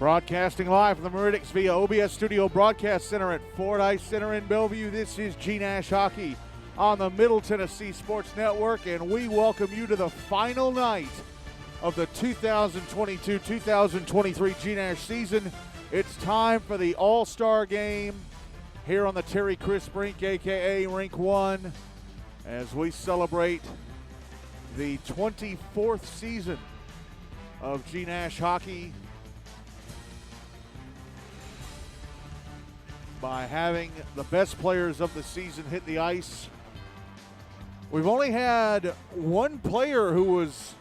Broadcasting live from the Meridics via OBS Studio Broadcast Center at Ford Ice Center in Bellevue. This is GNASH Hockey on the Middle Tennessee Sports Network, and we welcome you to the final night of the 2022-2023 GNASH season. It's time for the All-Star Game here on the Terry Chris Brink, a.k.a. Rink 1, as we celebrate the 24th season of GNASH Hockey by having the best players of the season hit the ice. We've only had one player who was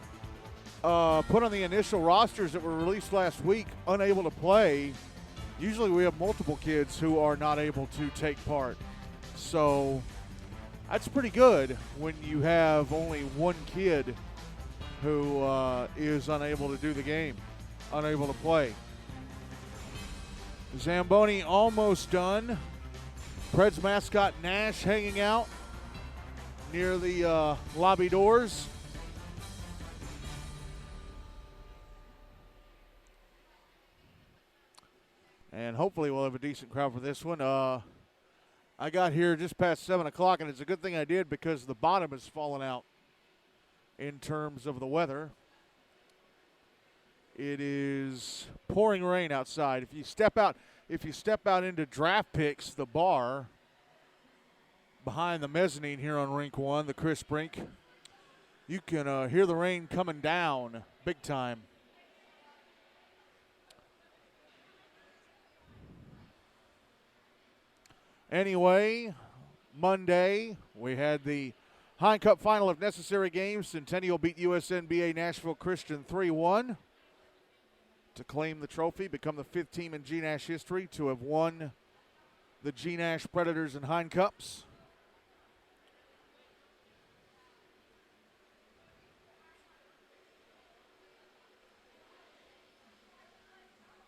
put on the initial rosters that were released last week unable to play. Usually we have multiple kids who are not able to take part. So that's pretty good when you have only one kid who is unable to do the game, unable to play. Zamboni almost done. Preds mascot Nash hanging out near the lobby doors. And hopefully we'll have a decent crowd for this one. I got here just past 7 o'clock, and it's a good thing I did because the bottom has fallen out in terms of the weather. It is pouring rain outside. If you step out into Draft Picks, the bar behind the mezzanine here on Rink 1, the Chris Brink, you can hear the rain coming down big time. Anyway, Monday we had the Hine Cup final of necessary games. Centennial beat USNBA Nashville Christian 3-1 to claim the trophy, become the 5th team in GNASH history to have won the GNASH Predators and Hine Cups.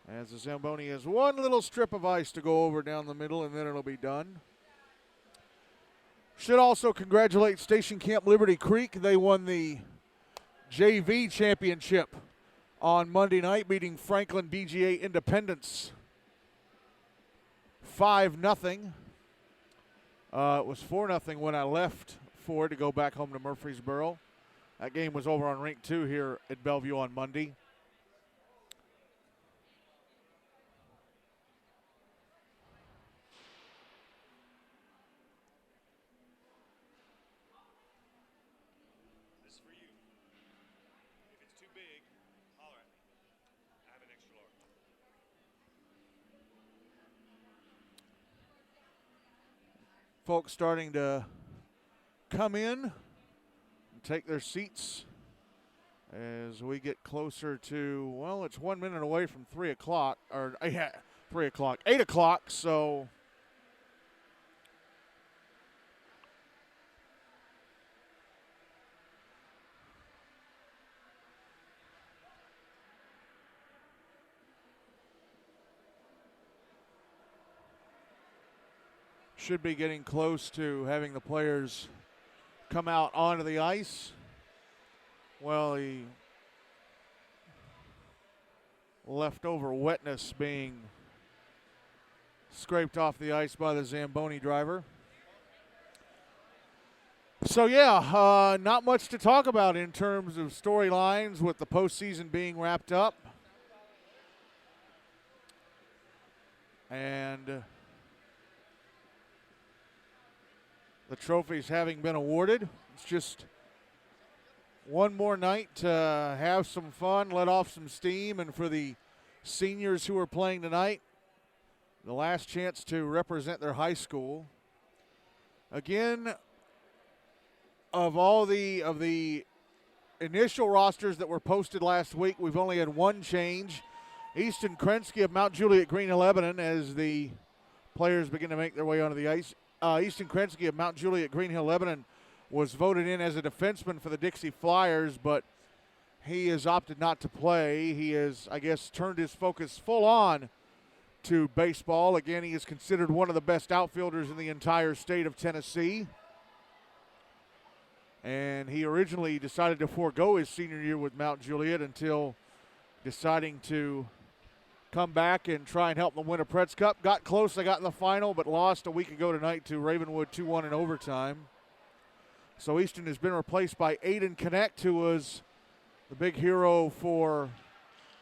As the Zamboni has one little strip of ice to go over down the middle, and then it'll be done. Should also congratulate Station Camp Liberty Creek. They won the JV championship on Monday night, beating Franklin BGA Independence 5-0. It was 4-0 when I left Ford to go back home to Murfreesboro. That game was over on Rink 2 here at Bellevue on Monday. Folks starting to come in and take their seats as we get closer to, well, it's 1 minute away from 3 o'clock, or 3 o'clock, 8 o'clock, so should be getting close to having the players come out onto the ice. Well, the leftover wetness being scraped off the ice by the Zamboni driver. So, yeah, not much to talk about in terms of storylines with the postseason being wrapped up. And the trophies having been awarded. It's just one more night to have some fun, let off some steam, and for the seniors who are playing tonight, the last chance to represent their high school. Again, of all the initial rosters that were posted last week, we've only had one change. Easton Krensky of Mount Juliet Green 11, as the players begin to make their way onto the ice. Easton Krensky of Mount Juliet Green Hill, Lebanon, was voted in as a defenseman for the Dixie Flyers, but he has opted not to play. He has, I guess, turned his focus full on to baseball. Again, he is considered one of the best outfielders in the entire state of Tennessee. And he originally decided to forego his senior year with Mount Juliet until deciding to come back and try and help them win a Preds Cup. Got close, they got in the final, but lost a week ago tonight to Ravenwood 2-1 in overtime. So Easton has been replaced by Aiden Connect, who was the big hero for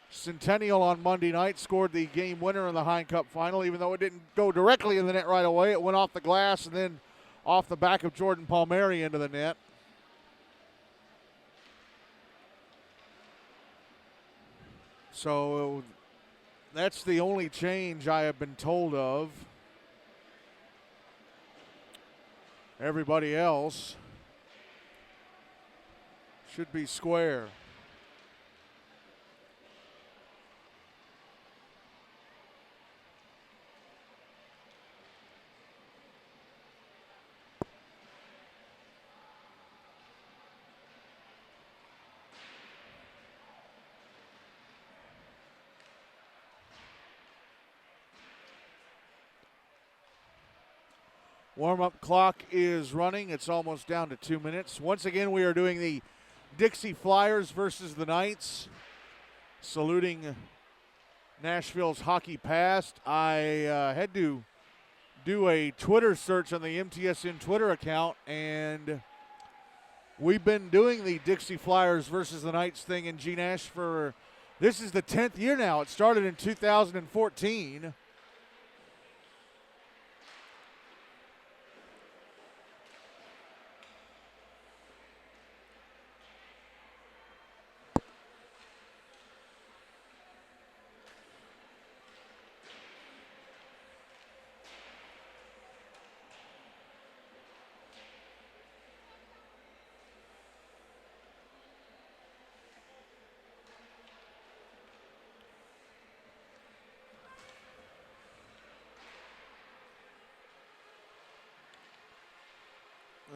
Centennial on Monday night. Scored the game winner in the Hein Cup final, even though it didn't go directly in the net right away. It went off the glass and then off the back of Jordan Palmieri into the net. So that's the only change I have been told of. Everybody else should be square. Warm-up clock is running. It's almost down to 2 minutes. Once again, we are doing the Dixie Flyers versus the Knights, saluting Nashville's hockey past. I had to do a Twitter search on the MTSN Twitter account, and we've been doing the Dixie Flyers versus the Knights thing in GNASH for, this is the 10th year now. It started in 2014.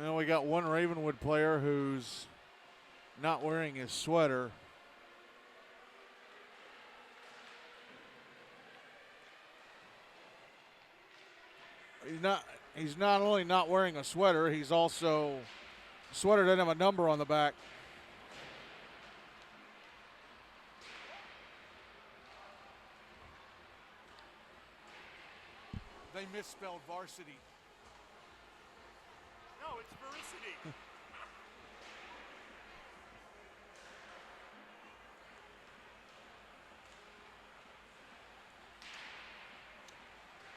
Well, we got one Ravenwood player who's not wearing his sweater. He's not only not wearing a sweater, he's also, the sweater doesn't have a number on the back. They misspelled varsity. No, it's veracity.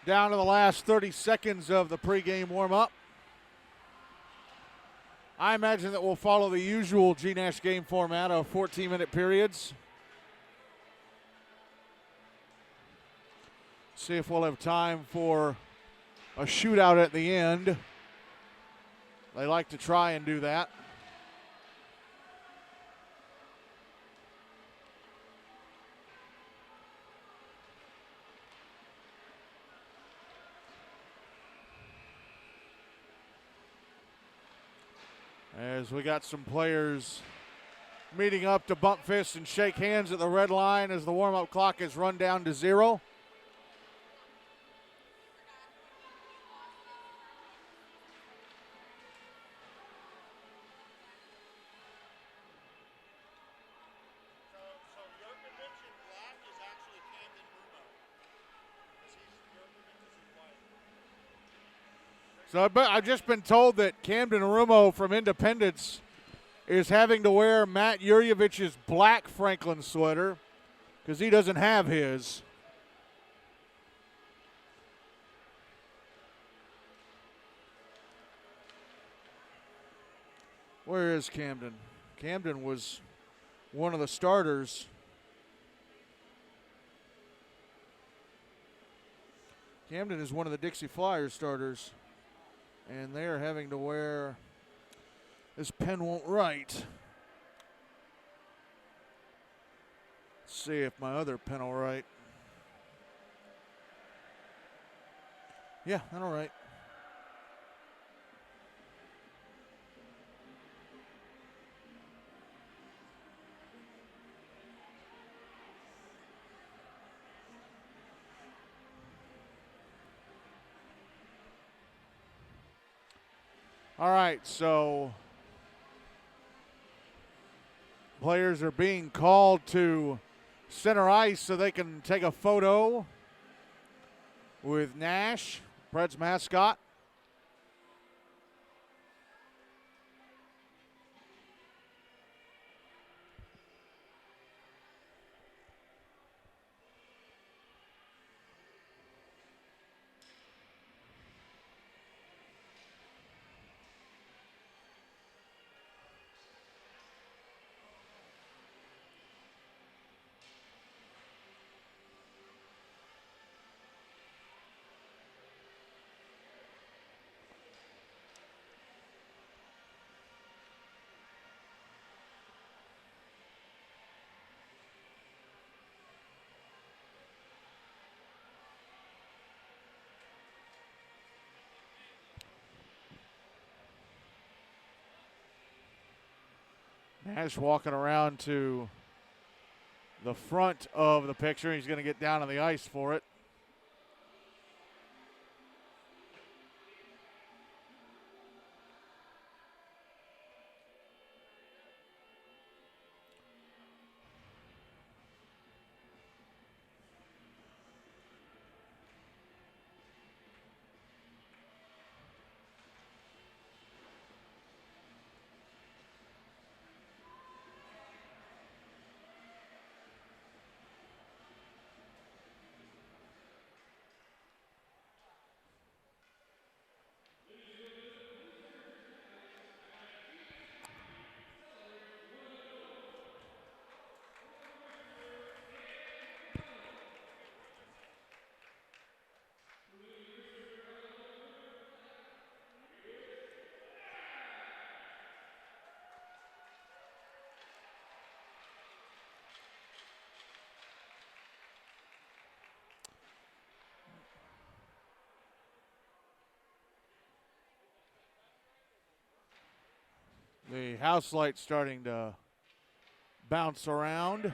Down to the last 30 seconds of the pregame warm-up. I imagine that we'll follow the usual GNASH game format of 14-minute periods. See if we'll have time for a shootout at the end. They like to try and do that. As we got some players meeting up to bump fists and shake hands at the red line as the warm-up clock is run down to 0. So I've just been told that Camden Arumo from Independence is having to wear Matt Yuryevich's black Franklin sweater because he doesn't have his. Where is Camden? Camden was one of the starters. Camden is one of the Dixie Flyers starters. And they are having to wear, this pen won't write. Let's see if my other pen will write. Yeah, that'll write. All right, so players are being called to center ice so they can take a photo with Nash, Preds mascot. Nash walking around to the front of the picture. He's going to get down on the ice for it. The house light's starting to bounce around.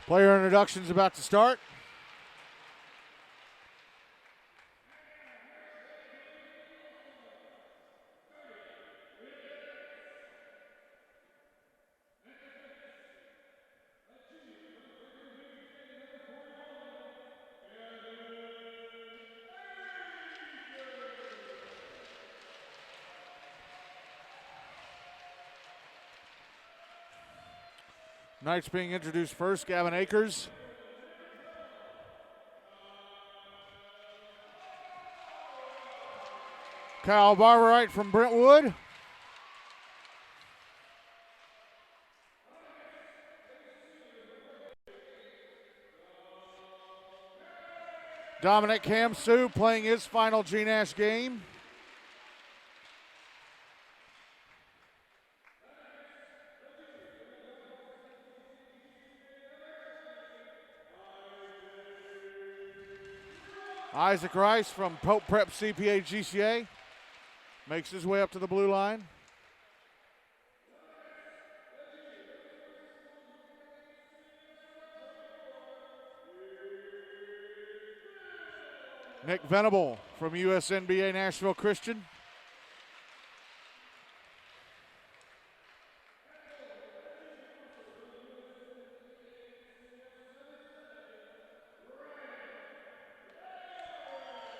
Player introductions about to start. Knights being introduced first, Gavin Akers. Kyle Barberite from Brentwood. Dominic Kamsu playing his final GNASH game. Isaac Rice from Pope Prep CPA GCA makes his way up to the blue line. Nick Venable from USNBA Nashville Christian.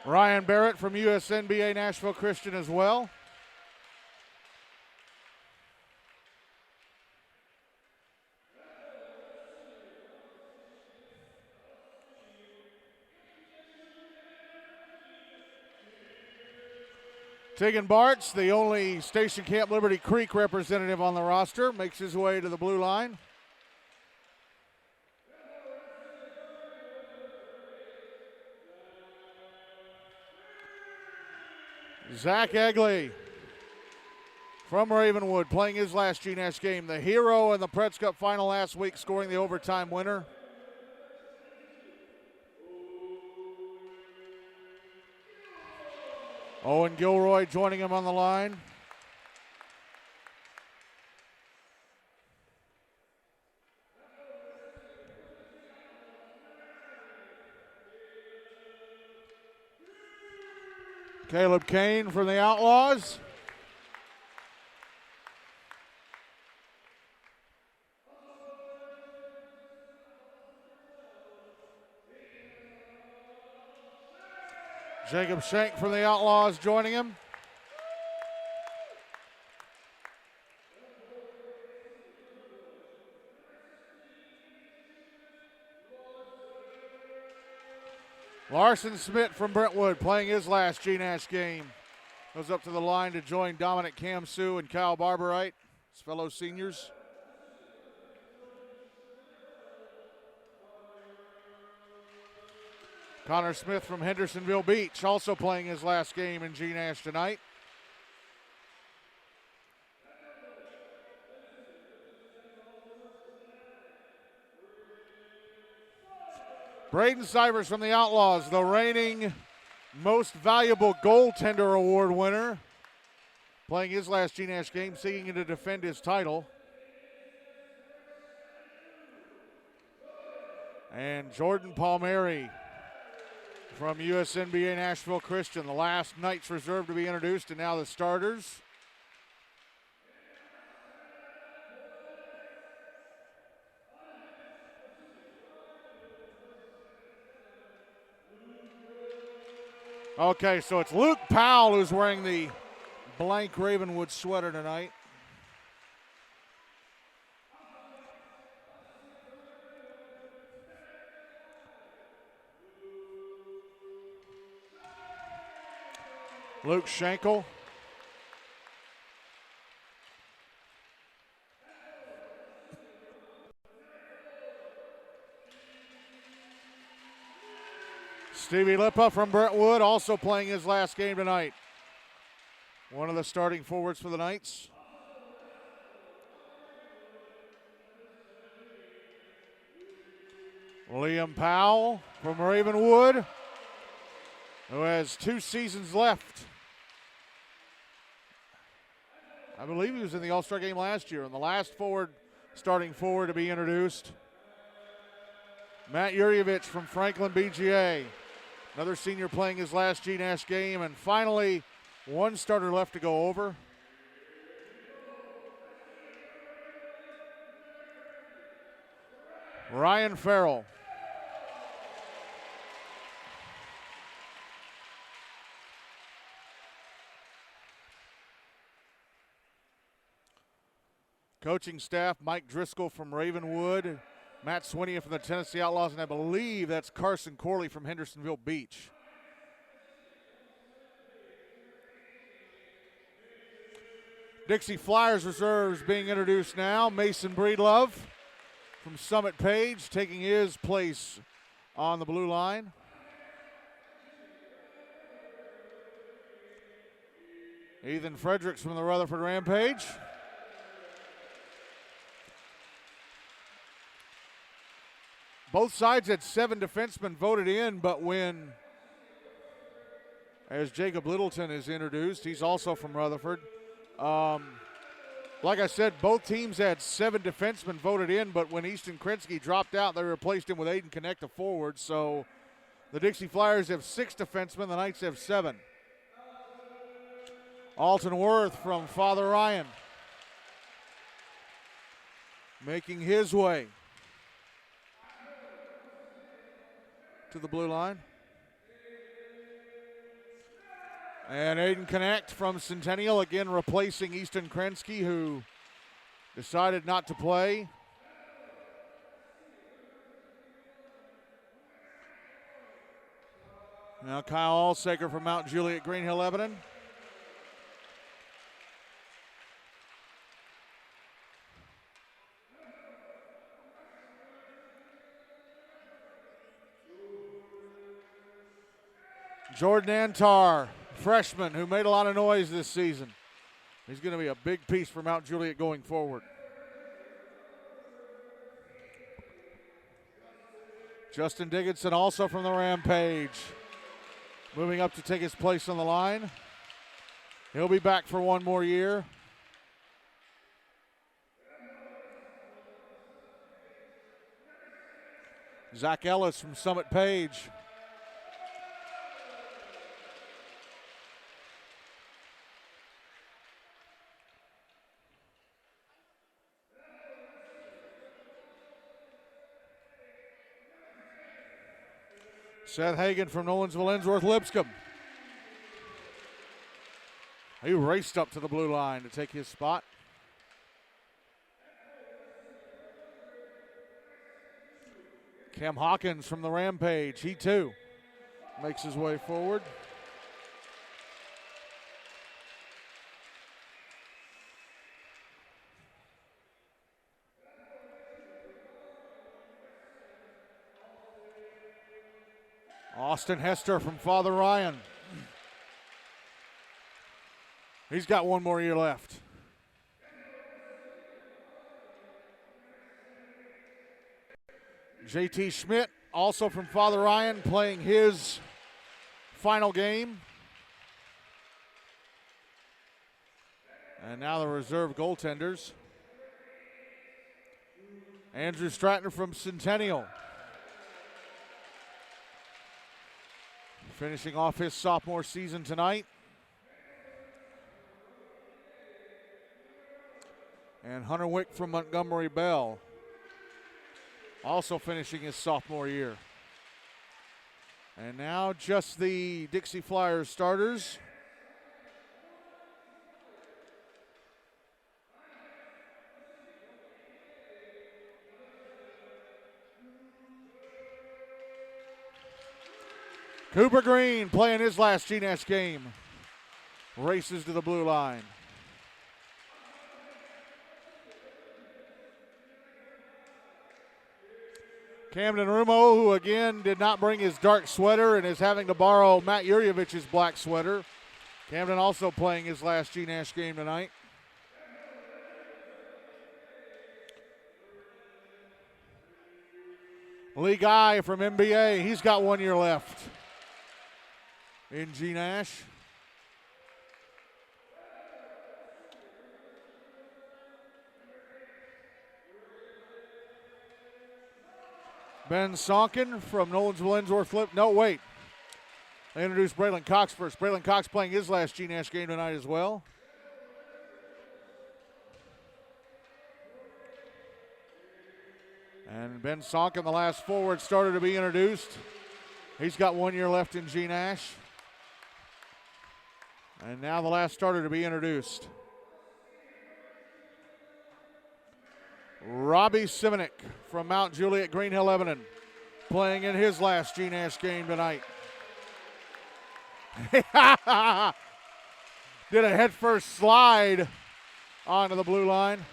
Ryan Barrett from USNBA Nashville Christian as well. Tegan Bartz, the only Station Camp Liberty Creek representative on the roster, makes his way to the blue line. Zach Egley from Ravenwood playing his last GNASH game. The hero in the Preds Cup final last week, scoring the overtime winner. Owen Gilroy joining him on the line. Caleb Kane from the Outlaws. Jacob Schenk from the Outlaws joining him. Larson Smith from Brentwood playing his last GNASH game. Goes up to the line to join Dominic Kamsu and Kyle Barberite, his fellow seniors. Connor Smith from Hendersonville Beach also playing his last game in GNASH tonight. Braden Sivers from the Outlaws, the reigning most valuable goaltender award winner, playing his last GNASH game, seeking to defend his title. And Jordan Palmieri from USNBA Nashville Christian, the last Knights reserve to be introduced and now the starters. Okay, so it's Luke Powell who's wearing the blank Ravenwood sweater tonight. Luke Schenkel. Stevie Lippa from Brentwood also playing his last game tonight. One of the starting forwards for the Knights. Liam Powell from Ravenwood, who has 2 seasons left. I believe he was in the All-Star game last year, and the last starting forward to be introduced. Matt Yurievich from Franklin BGA. Another senior playing his last GNASH game, and finally, one starter left to go over. Ryan Farrell. Coaching staff, Mike Driscoll from Ravenwood, Matt Swinian from the Tennessee Outlaws, and I believe that's Carson Corley from Hendersonville Beach. Dixie Flyers reserves being introduced now. Mason Breedlove from Summit Page taking his place on the blue line. Ethan Fredericks from the Rutherford Rampage. Both sides had 7 defensemen voted in, but as Jacob Littleton is introduced, he's also from Rutherford. Like I said, both teams had 7 defensemen voted in, but when Easton Krinsky dropped out, they replaced him with Aiden Connect, a forward. So the Dixie Flyers have 6 defensemen, the Knights have 7. Alton Worth from Father Ryan making his way to the blue line. And Aiden Connect from Centennial, again replacing Easton Krinsky, who decided not to play. Now Kyle Alsaker from Mount Juliet Green Hill Lebanon. Jordan Antar freshman who made a lot of noise this season. He's going to be a big piece for Mount Juliet going forward. Justin Dickinson, also from the Rampage, moving up to take his place on the line. He'll be back for one more year. Zach Ellis from Summit Page. Seth Hagan from Nolensville Ensworth Lipscomb. He raced up to the blue line to take his spot. Cam Hawkins from the Rampage, he too makes his way forward. Austin Hester from Father Ryan. He's got one more year left. JT Schmidt, also from Father Ryan, playing his final game. And now the reserve goaltenders. Andrew Stratton from Centennial, finishing off his sophomore season tonight. And Hunter Wick from Montgomery Bell, also finishing his sophomore year. And now just the Dixie Flyers starters. Cooper Green playing his last GNASH game. Races to the blue line. Camden Rumo, who again did not bring his dark sweater and is having to borrow Matt Yurievich's black sweater. Camden also playing his last GNASH game tonight. Lee Guy from MBA, he's got 1 year left in GNASH. Ben Sonkin from Nolensville Ensworth. No, wait. They introduced Braylon Cox first. Braylon Cox playing his last GNASH game tonight as well. And Ben Sonkin, the last forward starter to be introduced. He's got 1 year left in GNASH. And now the last starter to be introduced. Robbie Simonik from Mount Juliet Green Hill Lebanon, playing in his last GNASH game tonight. Did a headfirst slide onto the blue line.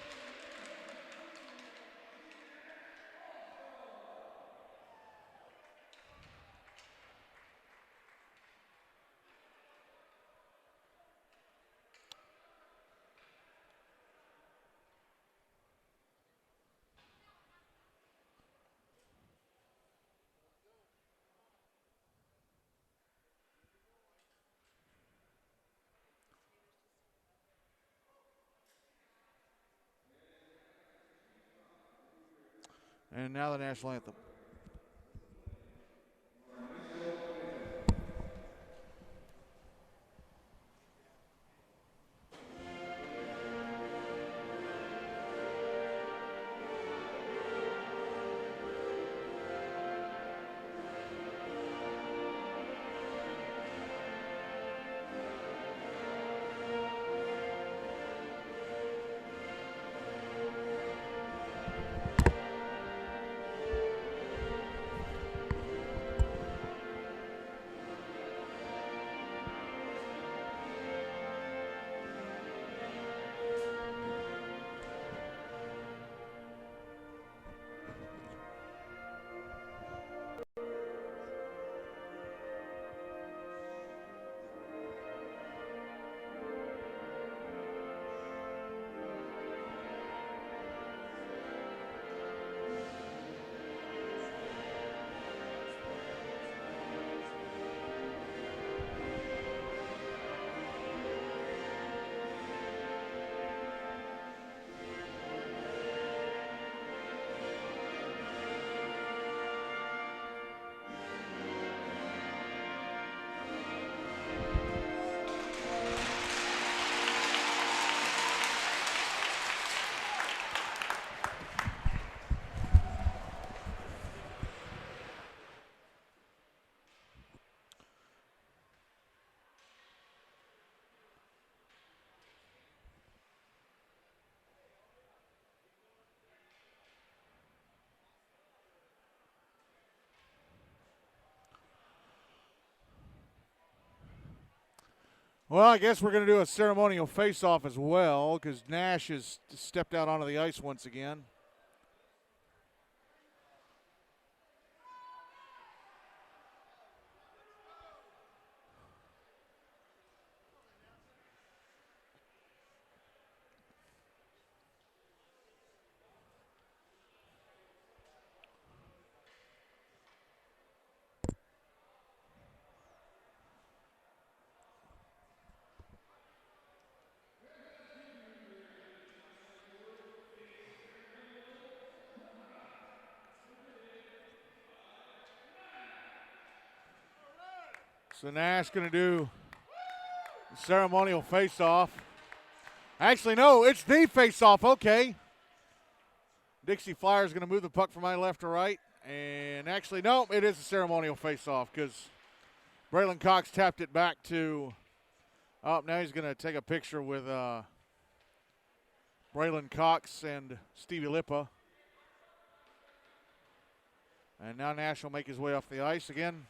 And now the national anthem. Well, I guess we're going to do a ceremonial face-off as well because GNASH has stepped out onto the ice once again. So Nash going to do the ceremonial face-off. Actually, no, it's the face-off. Okay. Dixie Flyers going to move the puck from my left to right. And actually, no, it is a ceremonial face-off because Braylon Cox tapped it back to – oh, now he's going to take a picture with Braylon Cox and Stevie Lippa. And now Nash will make his way off the ice again.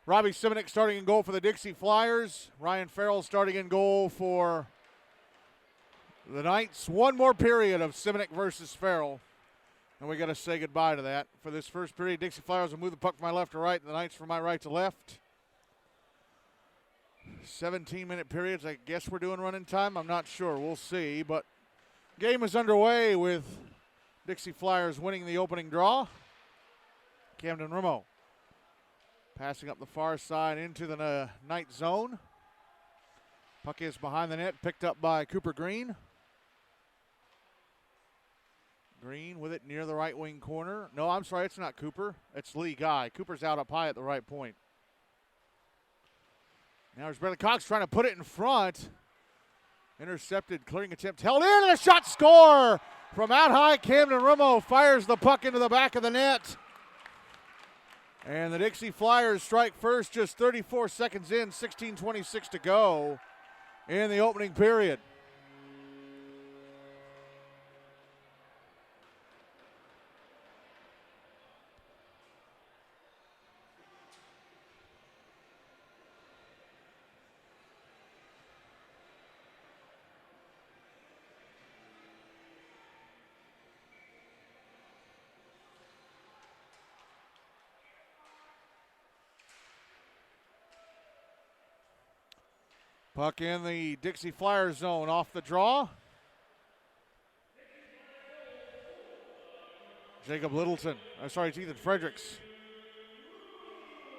Robbie Simonek starting in goal for the Dixie Flyers. Ryan Farrell starting in goal for the Knights. One more period of Simonek versus Farrell. And we got to say goodbye to that. For this first period, Dixie Flyers will move the puck from my left to right, and the Knights from my right to left. 17-minute periods. I guess we're doing running time. I'm not sure. We'll see. But game is underway with Dixie Flyers winning the opening draw. Camden Rimo passing up the far side into the Knight zone. Puck is behind the net, picked up by Cooper Green. Green with it near the right wing corner. No, I'm sorry, it's not Cooper. It's Lee Guy. Cooper's out up high at the right point. Now there's Braylon Cox trying to put it in front. Intercepted, clearing attempt, held in, and a shot, score! From out high, Camden Rimo fires the puck into the back of the net. And the Dixie Flyers strike first just 34 seconds in, 16:26 to go in the opening period. Puck in the Dixie Flyers zone off the draw. Jacob Littleton. It's Ethan Fredericks.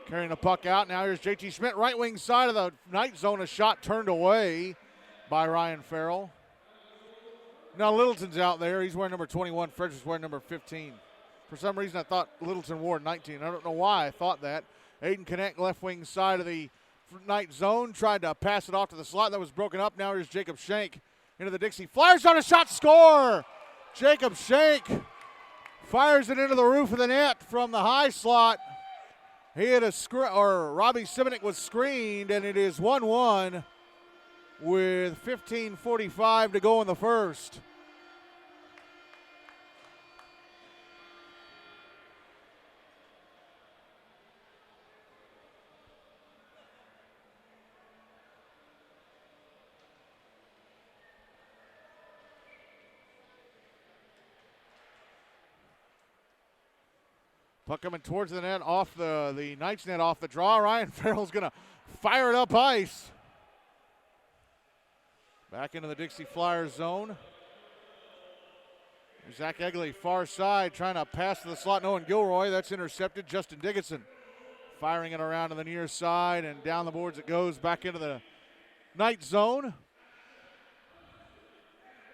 Carrying the puck out. Now here's JT Schmidt, right wing side of the Knight zone. A shot turned away by Ryan Farrell. Now Littleton's out there. He's wearing number 21. Fredericks wearing number 15. For some reason, I thought Littleton wore 19. I don't know why I thought that. Aiden Connect, left wing side of the Knight zone, tried to pass it off to the slot. That was broken up. Now here's Jacob Shank into the Dixie Flyers on a shot, score! Jacob Shank fires it into the roof of the net from the high slot. He had Robbie Simonek was screened, and it is 1-1 with 15:45 to go in the first. Puck coming towards the net, off the Knights net, off the draw. Ryan Farrell's going to fire it up ice. Back into the Dixie Flyers zone. Zach Egley, far side, trying to pass to the slot. Owen Gilroy, that's intercepted. Justin Dickinson firing it around to the near side, and down the boards it goes back into the Knight zone.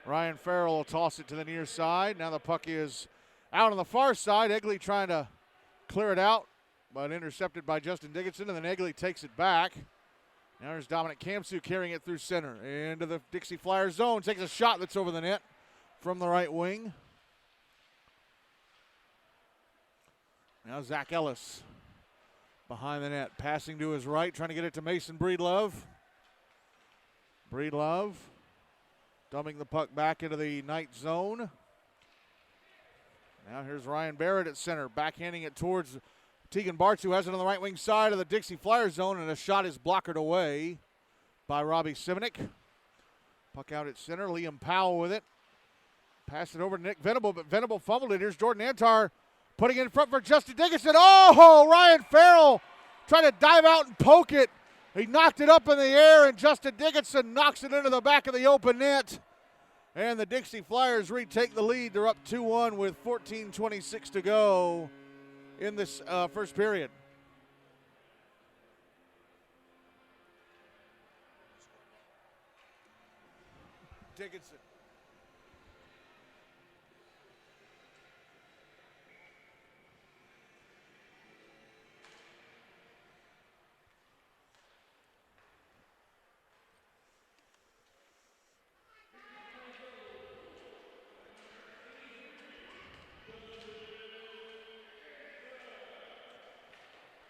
Ryan Farrell will toss it to the near side. Now the puck is out on the far side. Egley trying to clear it out, but intercepted by Justin Dickinson, and then Egley takes it back. Now there's Dominic Kamsu carrying it through center into the Dixie Flyers zone. Takes a shot that's over the net from the right wing. Now Zach Ellis behind the net, passing to his right, trying to get it to Mason Breedlove. Breedlove dumping the puck back into the Knight zone. Now here's Ryan Barrett at center, backhanding it towards Tegan Bartz, who has it on the right wing side of the Dixie Flyers zone, and a shot is blockered away by Robbie Simonik. Puck out at center. Liam Powell with it. Pass it over to Nick Venable, but Venable fumbled it. Here's Jordan Antar putting it in front for Justin Dickinson. Oh, Ryan Farrell trying to dive out and poke it. He knocked it up in the air, and Justin Dickinson knocks it into the back of the open net. And the Dixie Flyers retake the lead. They're up 2-1 with 14:26 to go in this first period. Dickinson.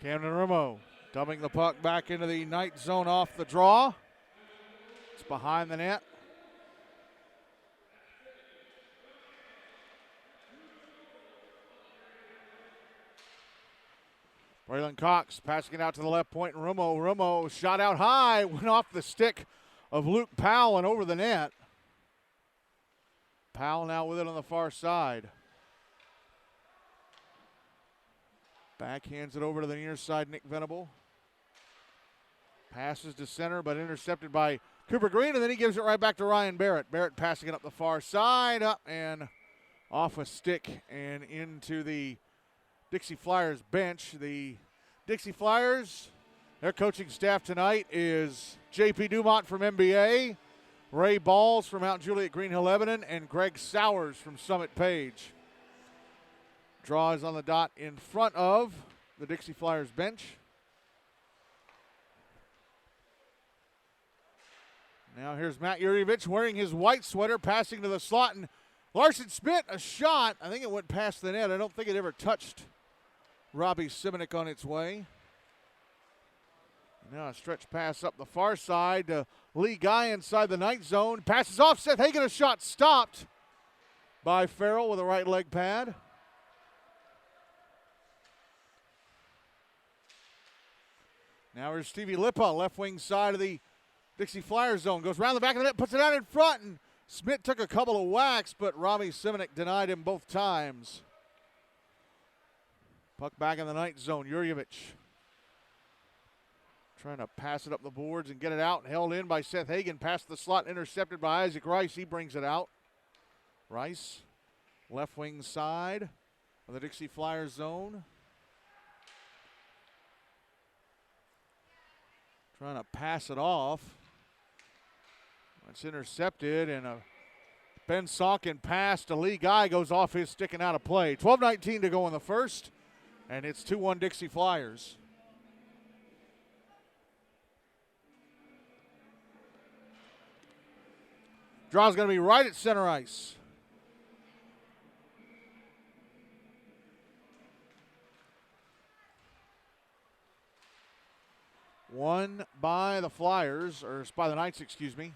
Camden Rimo dumping the puck back into the Knight zone off the draw. It's behind the net. Braylon Cox passing it out to the left point. Rimo shot out high, went off the stick of Luke Powell and over the net. Powell now with it on the far side. Backhands it over to the near side, Nick Venable. Passes to center, but intercepted by Cooper Green, and then he gives it right back to Ryan Barrett. Barrett passing it up the far side, up and off a stick and into the Dixie Flyers bench. The Dixie Flyers, their coaching staff tonight is J.P. Dumont from MBA, Ray Balls from Mount Juliet Green Hill Lebanon, and Greg Sowers from Summit Page. Draw is on the dot in front of the Dixie Flyers bench. Now here's Matt Yurievich wearing his white sweater, passing to the slot, and Larson Smith, a shot. I think it went past the net. I don't think it ever touched Robbie Simonik on its way. Now a stretch pass up the far side to Lee Guy inside the Knight zone. Passes off Seth Hagen, a shot stopped by Farrell with a right leg pad. Now here's Stevie Lippa, left wing side of the Dixie Flyers zone. Goes around the back of the net, puts it out in front, and Smith took a couple of whacks, but Robbie Simonik denied him both times. Puck back in the Knight zone. Yurievich trying to pass it up the boards and get it out, and held in by Seth Hagen. Past the slot, intercepted by Isaac Rice. He brings it out. Rice, left wing side of the Dixie Flyers zone. Trying to pass it off. It's intercepted, and a Ben Saukin pass to Lee Guy goes off his stick and out of play. 12:19 to go in the first, and it's 2-1 Dixie Flyers. Draw's going to be right at center ice. Won by the Flyers, or by the Knights, excuse me.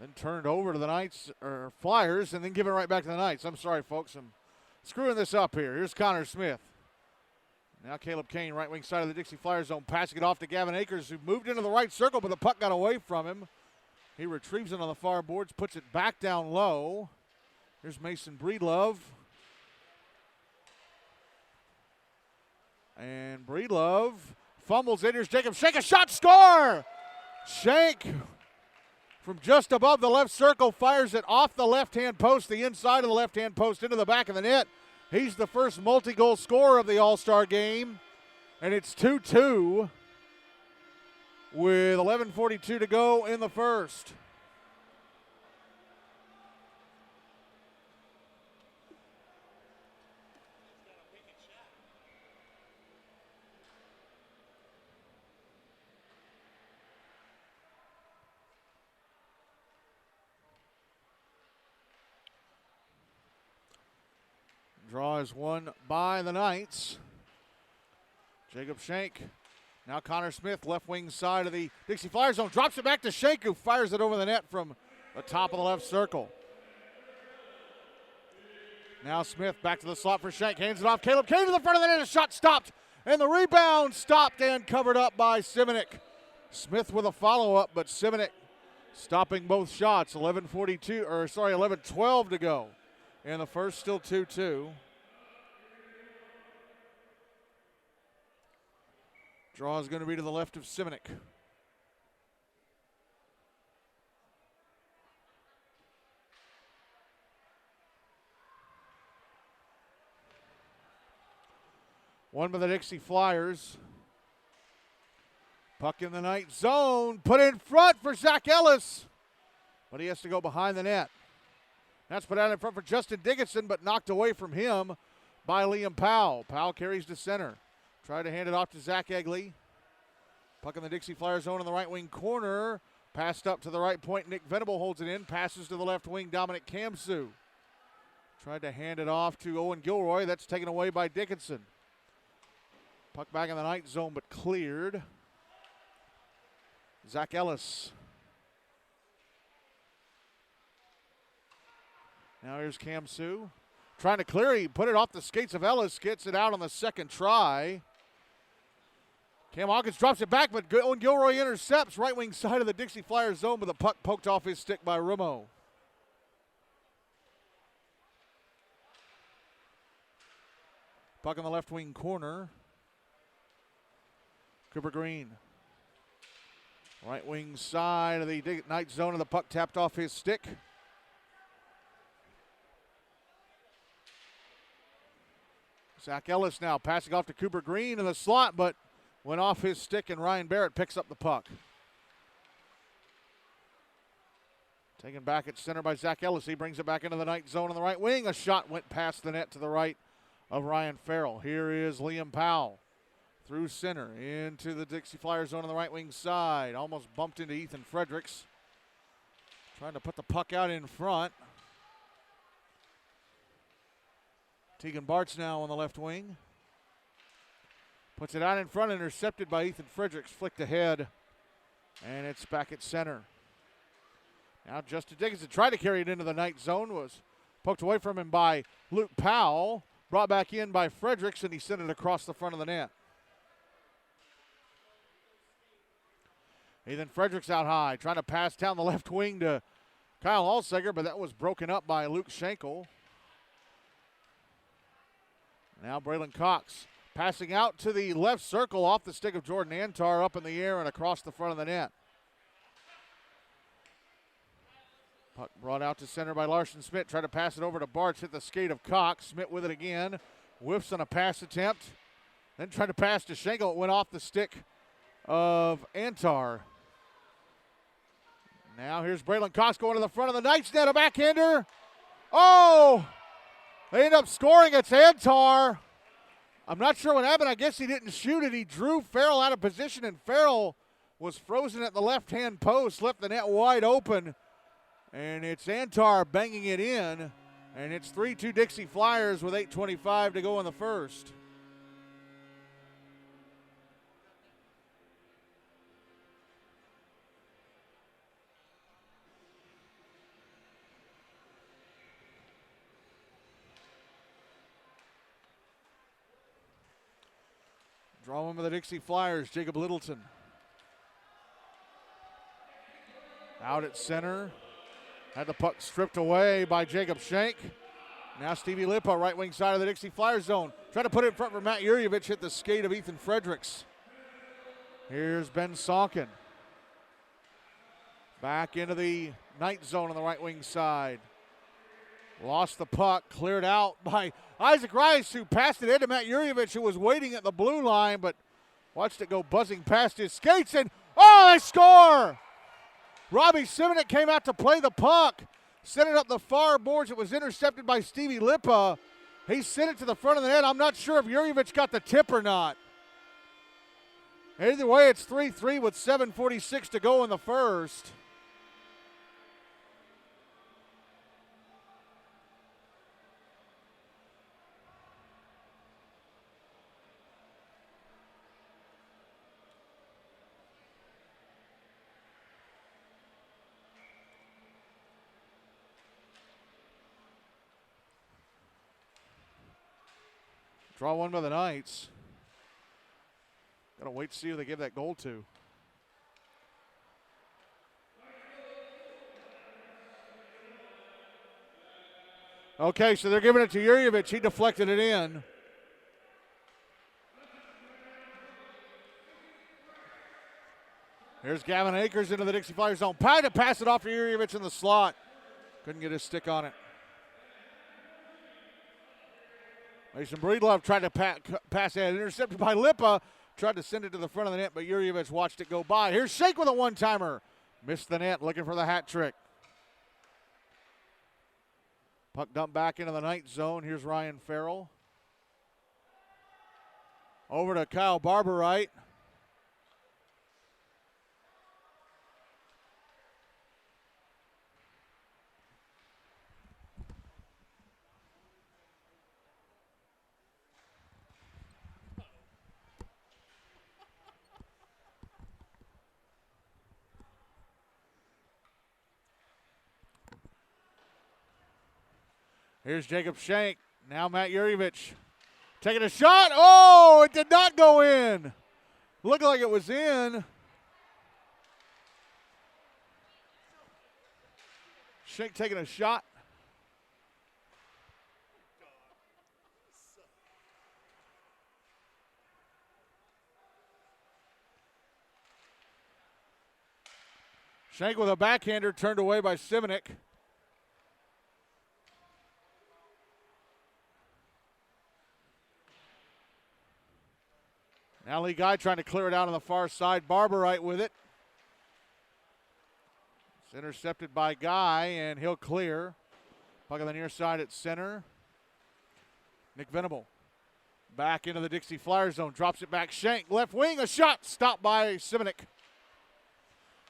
Then turned over to the Knights, or Flyers, and then give it right back to the Knights. I'm sorry, folks. I'm screwing this up here. Here's Connor Smith. Now Caleb Kane, right wing side of the Dixie Flyers zone, passing it off to Gavin Akers, who moved into the right circle, but the puck got away from him. He retrieves it on the far boards, puts it back down low. Here's Mason Breedlove. And Breedlove fumbles it. Here's Jacob Shank, a shot, score! Shank from just above the left circle fires it off the left-hand post, the inside of the left-hand post into the back of the net. He's the first multi-goal scorer of the All-Star game, and it's 2-2 with 11:42 to go in the first. Draw is won by the Knights. Jacob Shank. Now Connor Smith, left wing side of the Dixie Flyers zone, drops it back to Shank, who fires it over the net from the top of the left circle. Now Smith back to the slot for Shank, hands it off. Caleb Kane to the front of the net, a shot stopped, and the rebound stopped and covered up by Simonik. Smith with a follow-up, but Simonek stopping both shots. 11:12 to go. In the first, still 2-2. Draw is going to be to the left of Simonek. One by the Dixie Flyers. Puck in the night zone. Put in front for Zach Ellis. But he has to go behind the net. That's put out in front for Justin Dickinson, but knocked away from him by Liam Powell. Powell carries to center. Tried to hand it off to Zach Egley. Puck in the Dixie Flyers zone in the right wing corner. Passed up to the right point. Nick Venable holds it in. Passes to the left wing. Dominic Kamsu. Tried to hand it off to Owen Gilroy. That's taken away by Dickinson. Puck back in the night zone, but cleared. Zach Ellis. Now here's Kamsu. Trying to clear. He put it off the skates of Ellis. Gets it out on the second try. Cam Hawkins drops it back, but Owen Gilroy intercepts right wing side of the Dixie Flyers zone, but the puck poked off his stick by Rumo. Puck in the left wing corner. Cooper Green. Right wing side of the night zone, and the puck tapped off his stick. Zach Ellis now passing off to Cooper Green in the slot, but went off his stick, and Ryan Barrett picks up the puck. Taken back at center by Zach Ellis. He brings it back into the night zone on the right wing. A shot went past the net to the right of Ryan Farrell. Here is Liam Powell. Through center into the Dixie Flyers zone on the right wing side. Almost bumped into Ethan Fredericks. Trying to put the puck out in front. Tegan Bartz now on the left wing. Puts it out in front, intercepted by Ethan Fredericks. Flicked ahead, and it's back at center. Now Justin Dickinson tried to carry it into the night zone. Was poked away from him by Luke Powell. Brought back in by Fredericks, and he sent it across the front of the net. Ethan Fredericks out high, trying to pass down the left wing to Kyle Alsager, but that was broken up by Luke Schenkel. Now Braylon Cox passing out to the left circle off the stick of Jordan Antar, up in the air and across the front of the net. Puck brought out to center by Larson Smith. Tried to pass it over to Bartz, hit the skate of Cox. Smith with it again. Whiffs on a pass attempt. Then tried to pass to Schenkel. It went off the stick of Antar. Now here's Braylon Cox going to the front of the Knights net. A backhander. Oh! They end up scoring. It's Antar. I'm not sure what happened. I guess he didn't shoot it. He drew Farrell out of position, and Farrell was frozen at the left-hand post, left the net wide open. And it's Antar banging it in. And it's 3-2 Dixie Flyers with 8:25 to go in the first. Draw one with the Dixie Flyers, Jacob Littleton. Out at center. Had the puck stripped away by Jacob Schenk. Now Stevie Lipa, right wing side of the Dixie Flyers zone. Trying to put it in front for Matt Yurjevich, hit the skate of Ethan Fredericks. Here's Ben Sonkin. Back into the night zone on the right wing side. Lost the puck, cleared out by Isaac Rice, who passed it in to Matt Yurjevich, who was waiting at the blue line, but watched it go buzzing past his skates, and oh, they score! Robbie Simonek came out to play the puck, sent it up the far boards. It was intercepted by Stevie Lipa. He sent it to the front of the net. I'm not sure if Yurjevich got the tip or not. Either way, it's 3-3 with 7:46 to go in the first. Draw one by the Knights. Got to wait to see who they give that goal to. Okay, so they're giving it to Jurjevic. He deflected it in. Here's Gavin Akers into the Dixie Flyers zone. Tried to pass it off to Jurjevic in the slot. Couldn't get his stick on it. Mason Breedlove tried to pass it. Intercepted by Lipa. Tried to send it to the front of the net, but Jurjevic watched it go by. Here's Shake with a one-timer. Missed the net, looking for the hat trick. Puck dumped back into the night zone. Here's Ryan Farrell. Over to Kyle Barberite. Here's Jacob Shank. Now Matt Jurjevic taking a shot. Oh, it did not go in. Looked like it was in. Shank taking a shot. Shank with a backhander turned away by Simonik. Now Lee Guy trying to clear it out on the far side. Barberite with it. It's intercepted by Guy, and he'll clear. Puck on the near side at center. Nick Venable back into the Dixie Flyer zone. Drops it back. Shank, left wing, a shot. Stopped by Simonik.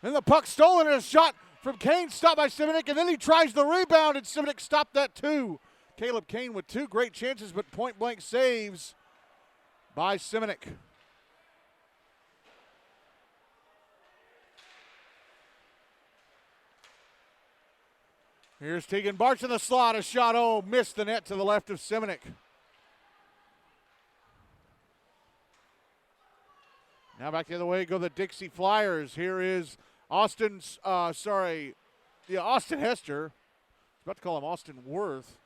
Then the puck stolen, and a shot from Kane. Stopped by Simonik, and then he tries the rebound, and Simonik stopped that too. Caleb Kane with two great chances, but point-blank saves by Simonik. Here's Tegan Barch in the slot. A shot, missed the net to the left of Simonik. Now back the other way go the Dixie Flyers. Here is Austin Hester. I was about to call him Austin Worth.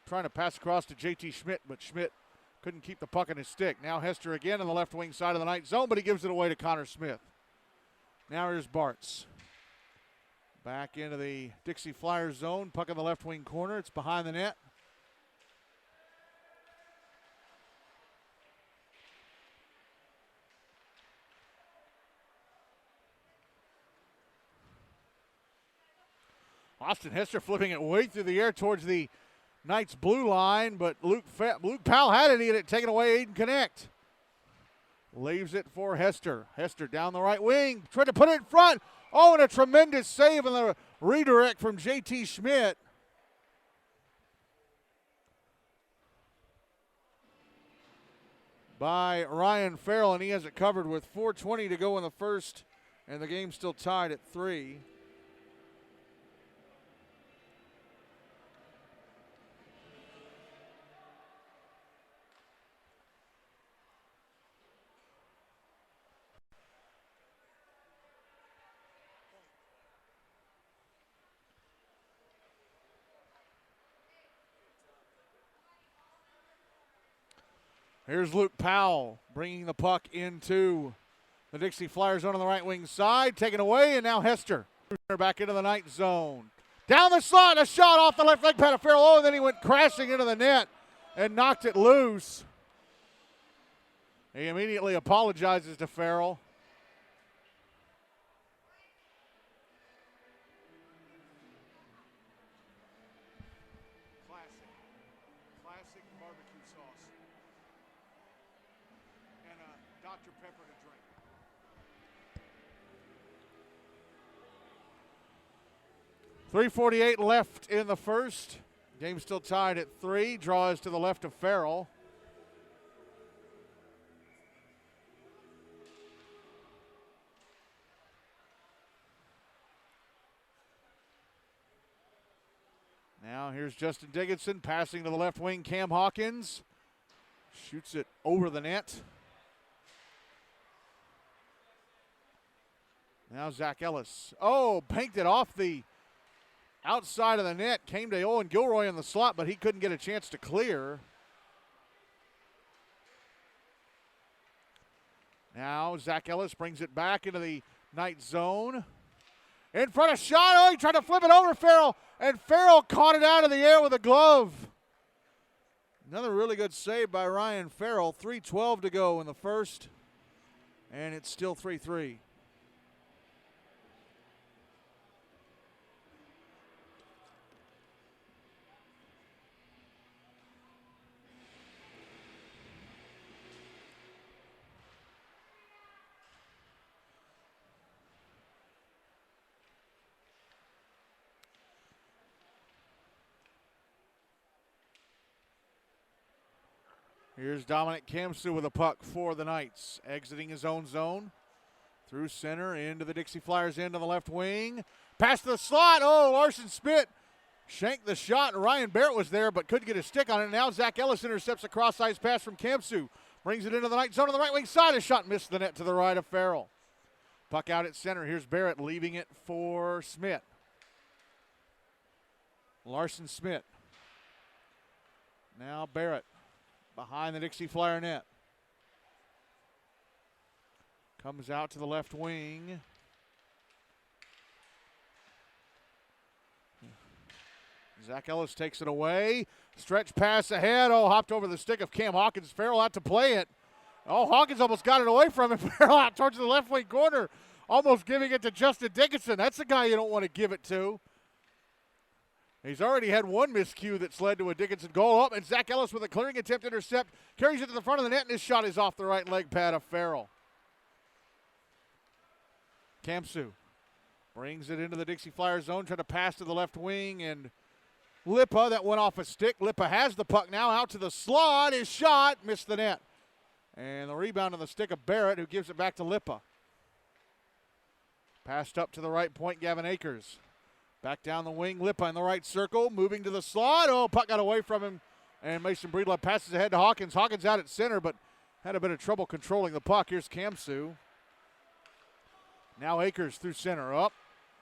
Trying to pass across to JT Schmidt, but Schmidt couldn't keep the puck in his stick. Now Hester again on the left wing side of the night zone, but he gives it away to Connor Smith. Now here's Bartz. Back into the Dixie Flyers zone. Puck in the left wing corner. It's behind the net. Austin Hester flipping it way through the air towards the Knights' blue line, but Luke Powell had it. He had it taken away. Aiden Connect leaves it for Hester. Hester down the right wing. Tried to put it in front. Oh, and a tremendous save on the redirect from JT Schmidt. By Ryan Farrell, and he has it covered with 4:20 to go in the first, and the game's still tied at 3. Here's Luke Powell bringing the puck into the Dixie Flyers zone on the right wing side. Taken away, and now Hester back into the night zone. Down the slot, a shot off the left leg pad of Farrell. Oh, and then he went crashing into the net and knocked it loose. He immediately apologizes to Farrell. Classic barbecue sauce. And a Dr. Pepper to drink. .348 left in the first. Game still tied at 3. Draw is to the left of Farrell. Now here's Justin Dickinson passing to the left wing. Cam Hawkins shoots it over the net. Now Zach Ellis. Oh, banked it off the outside of the net. Came to Owen Gilroy in the slot, but he couldn't get a chance to clear. Now Zach Ellis brings it back into the Knight zone. In front of shot. Oh, he tried to flip it over Farrell, and Farrell caught it out of the air with a glove. Another really good save by Ryan Farrell. 3:12 to go in the first, and it's still 3-3. Here's Dominic Kamsu with a puck for the Knights. Exiting his own zone. Through center, into the Dixie Flyers end on the left wing. Past the slot. Oh, Larson Spit shanked the shot. Ryan Barrett was there but couldn't get a stick on it. Now Zach Ellis intercepts a cross-ice pass from Kamsu. Brings it into the Knights zone on the right wing side. A shot missed the net to the right of Farrell. Puck out at center. Here's Barrett leaving it for Smith. Larson Smith. Now Barrett. Behind the Dixie Flyer net. Comes out to the left wing. Zach Ellis takes it away. Stretch pass ahead. Oh, hopped over the stick of Cam Hawkins. Farrell out to play it. Oh, Hawkins almost got it away from him. Farrell out towards the left wing corner. Almost giving it to Justin Dickinson. That's the guy you don't want to give it to. He's already had one miscue that's led to a Dickinson goal. Up, and Zach Ellis with a clearing attempt intercept. Carries it to the front of the net, and his shot is off the right leg pad of Farrell. Kamsu brings it into the Dixie Flyer zone, trying to pass to the left wing, and Lippa, that went off a stick. Lippa has the puck now, out to the slot. His shot missed the net. And the rebound on the stick of Barrett, who gives it back to Lippa. Passed up to the right point, Gavin Akers. Back down the wing, Lippa in the right circle, moving to the slot. Oh, puck got away from him, and Mason Breedlove passes ahead to Hawkins. Hawkins out at center, but had a bit of trouble controlling the puck. Here's Kamsu. Now Akers through center, up.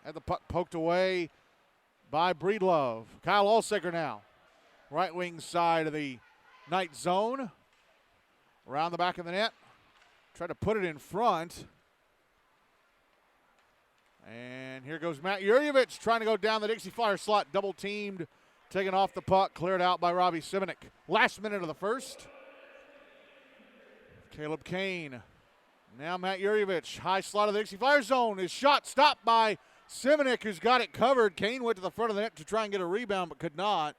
Had the puck poked away by Breedlove. Kyle Alsaker now. Right wing side of the Knight zone. Around the back of the net. Try to put it in front. And here goes Matt Jurjevic trying to go down the Dixie Flyer slot. Double teamed. Taken off the puck. Cleared out by Robbie Simonik. Last minute of the first. Caleb Kane. Now Matt Jurjevic. High slot of the Dixie Flyer zone. His shot stopped by Simonik, who's got it covered. Kane went to the front of the net to try and get a rebound, but could not.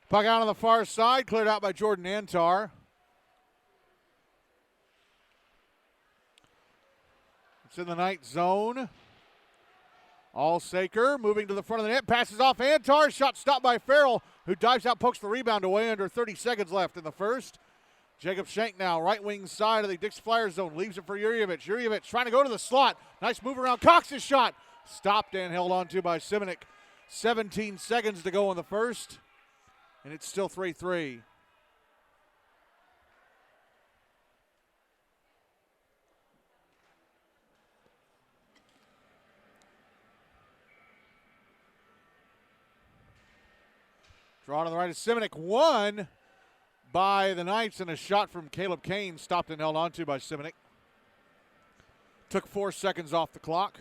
Puck out on the far side, cleared out by Jordan Antar. It's in the Knight zone. Alsaker moving to the front of the net, passes off Antar. Shot stopped by Farrell, who dives out, pokes the rebound away under 30 seconds left in the first. Jacob Schenk now, right wing side of the Dixie Flyers zone, leaves it for Jurjevic. Jurjevic trying to go to the slot. Nice move around Cox's shot. Stopped and held on to by Simonik. 17 seconds to go in the first. And it's still 3-3. Draw to the right of Simonik. Won by the Knights, and a shot from Caleb Kane stopped and held onto by Simonik. Took 4 seconds off the clock.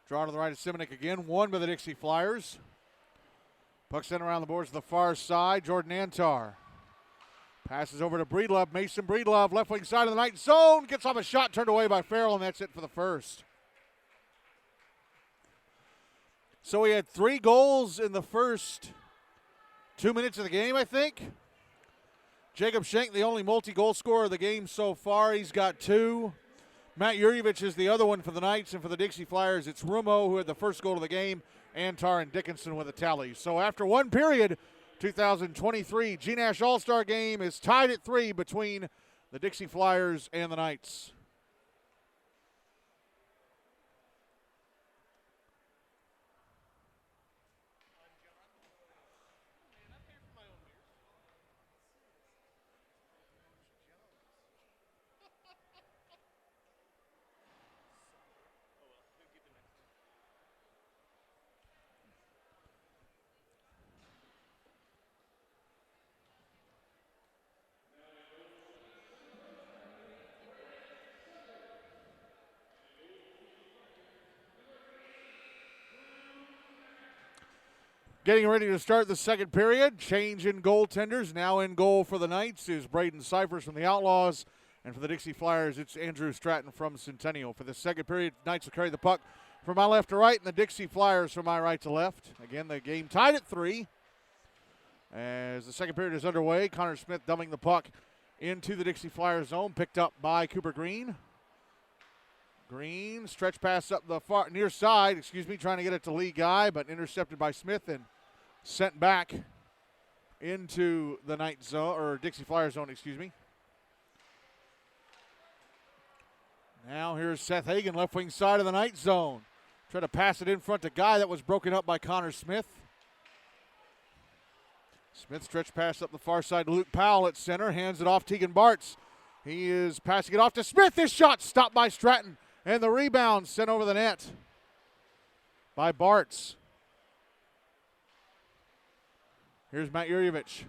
Draw to the right of Simonik again. Won by the Dixie Flyers. Puck sent around the boards to the far side. Jordan Antar. Passes over to Breedlove. Mason Breedlove, left wing side of the Knight zone. Gets off a shot turned away by Farrell, and that's it for the first. So we had 3 goals in the first 2 minutes of the game, I think. Jacob Schenk, the only multi-goal scorer of the game so far. He's got 2. Matt Jurjevic is the other one for the Knights, and for the Dixie Flyers, it's Rumo who had the first goal of the game. Antar and Dickinson with a tally. So after one period, 2023 GNASH All-Star Game is tied at 3 between the Dixie Flyers and the Knights. Getting ready to start the second period. Change in goaltenders. Now in goal for the Knights is Braden Cyphers from the Outlaws. And for the Dixie Flyers, it's Andrew Stratton from Centennial. For the second period, Knights will carry the puck from my left to right, and the Dixie Flyers from my right to left. Again, the game tied at 3. As the second period is underway, Connor Smith dumping the puck into the Dixie Flyers zone, picked up by Cooper Green. Green, stretch pass up the far near side, trying to get it to Lee Guy, but intercepted by Smith and sent back into the Knight zone, or Dixie Flyers zone, Now here's Seth Hagen, left wing side of the Knight zone. Try to pass it in front to Guy. That was broken up by Connor Smith. Smith stretch pass up the far side to Luke Powell at center. Hands it off Tegan Bartz. He is passing it off to Smith. This shot stopped by Stratton. And the rebound sent over the net by Bartz. Here's Matt Yurjevich.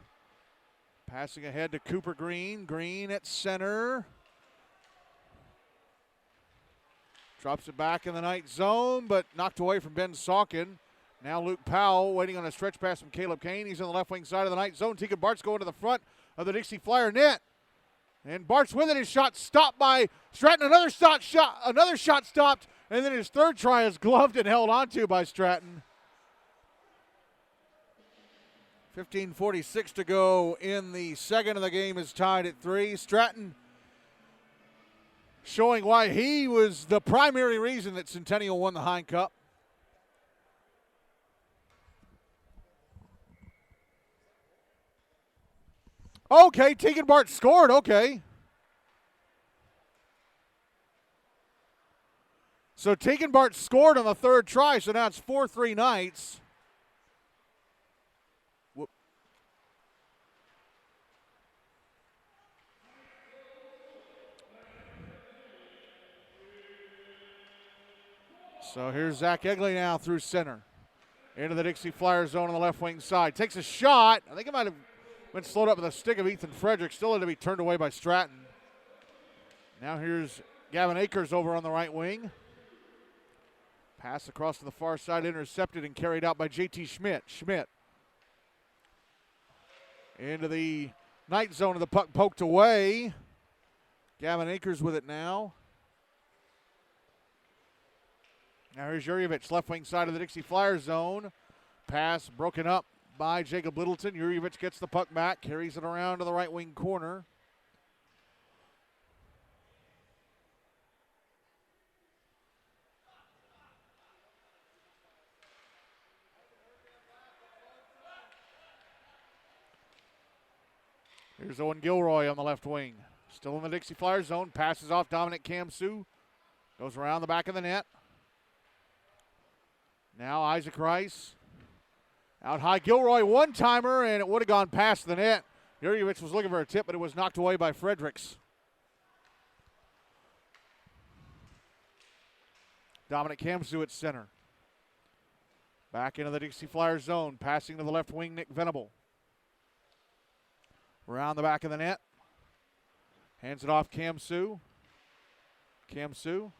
Passing ahead to Cooper Green. Green at center. Drops it back in the Knight zone, but knocked away from Ben Salkin. Now Luke Powell waiting on a stretch pass from Caleb Kane. He's on the left wing side of the Knight zone. Tegan Bartz going to the front of the Dixie Flyer net. And Bartz with it. His shot stopped by Stratton. Another shot stopped. And then his third try is gloved and held onto by Stratton. 15:46 to go in the second, and the game is tied at 3. Stratton showing why he was the primary reason that Centennial won the Hein Cup. Okay, Tegan Bartz scored, okay. So Tegan Bartz scored on the third try, so now it's 4-3 Knights. Whoop. So here's Zach Egley now through center. Into the Dixie Flyer zone on the left wing side. Takes a shot. I think it might have been slowed up with a stick of Ethan Frederick. Still had to be turned away by Stratton. Now here's Gavin Akers over on the right wing. Pass across to the far side, intercepted and carried out by JT Schmidt. Schmidt into the Knight zone, of the puck poked away. Gavin Akers with it now. Now here's Yurjevich, left wing side of the Dixie Flyer zone. Pass broken up by Jacob Littleton. Yurjevich gets the puck back, carries it around to the right wing corner. Here's Owen Gilroy on the left wing. Still in the Dixie Flyer zone. Passes off Dominic Kamsu. Goes around the back of the net. Now Isaac Rice. Out high, Gilroy, one-timer, and it would have gone past the net. Yurjevich was looking for a tip, but it was knocked away by Fredericks. Dominic Kamsu at center. Back into the Dixie Flyer zone, passing to the left wing, Nick Venable. Around the back of the net. Hands it off Kamsu. Kamsu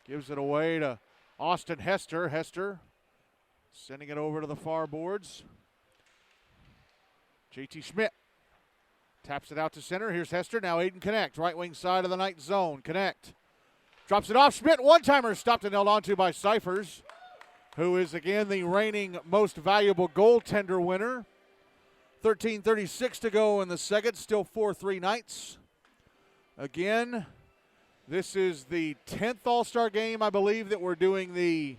gives it away to Austin Hester. Hester sending it over to the far boards. JT Schmidt taps it out to center. Here's Hester. Now Aiden Connect, right wing side of the Knight zone. Connect drops it off. Schmidt, one-timer, stopped and held onto by Cyphers, who is again the reigning most valuable goaltender winner. 13:36 to go in the second. Still 4-3 Knights. Again, This is the 10th All-Star game, I believe, that we're doing the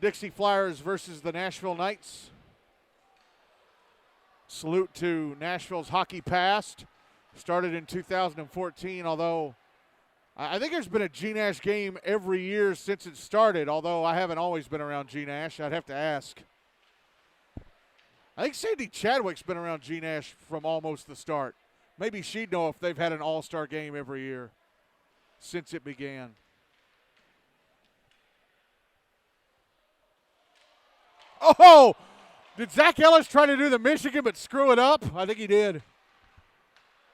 Dixie Flyers versus the Nashville Knights. Salute to Nashville's hockey past. Started in 2014, although I think there's been a GNASH game every year since it started, although I haven't always been around GNASH. I'd have to ask. I think Sandy Chadwick's been around GNASH from almost the start. Maybe she'd know if they've had an all-star game every year since it began. Oh! Did Zach Ellis try to do the Michigan but screw it up? I think he did.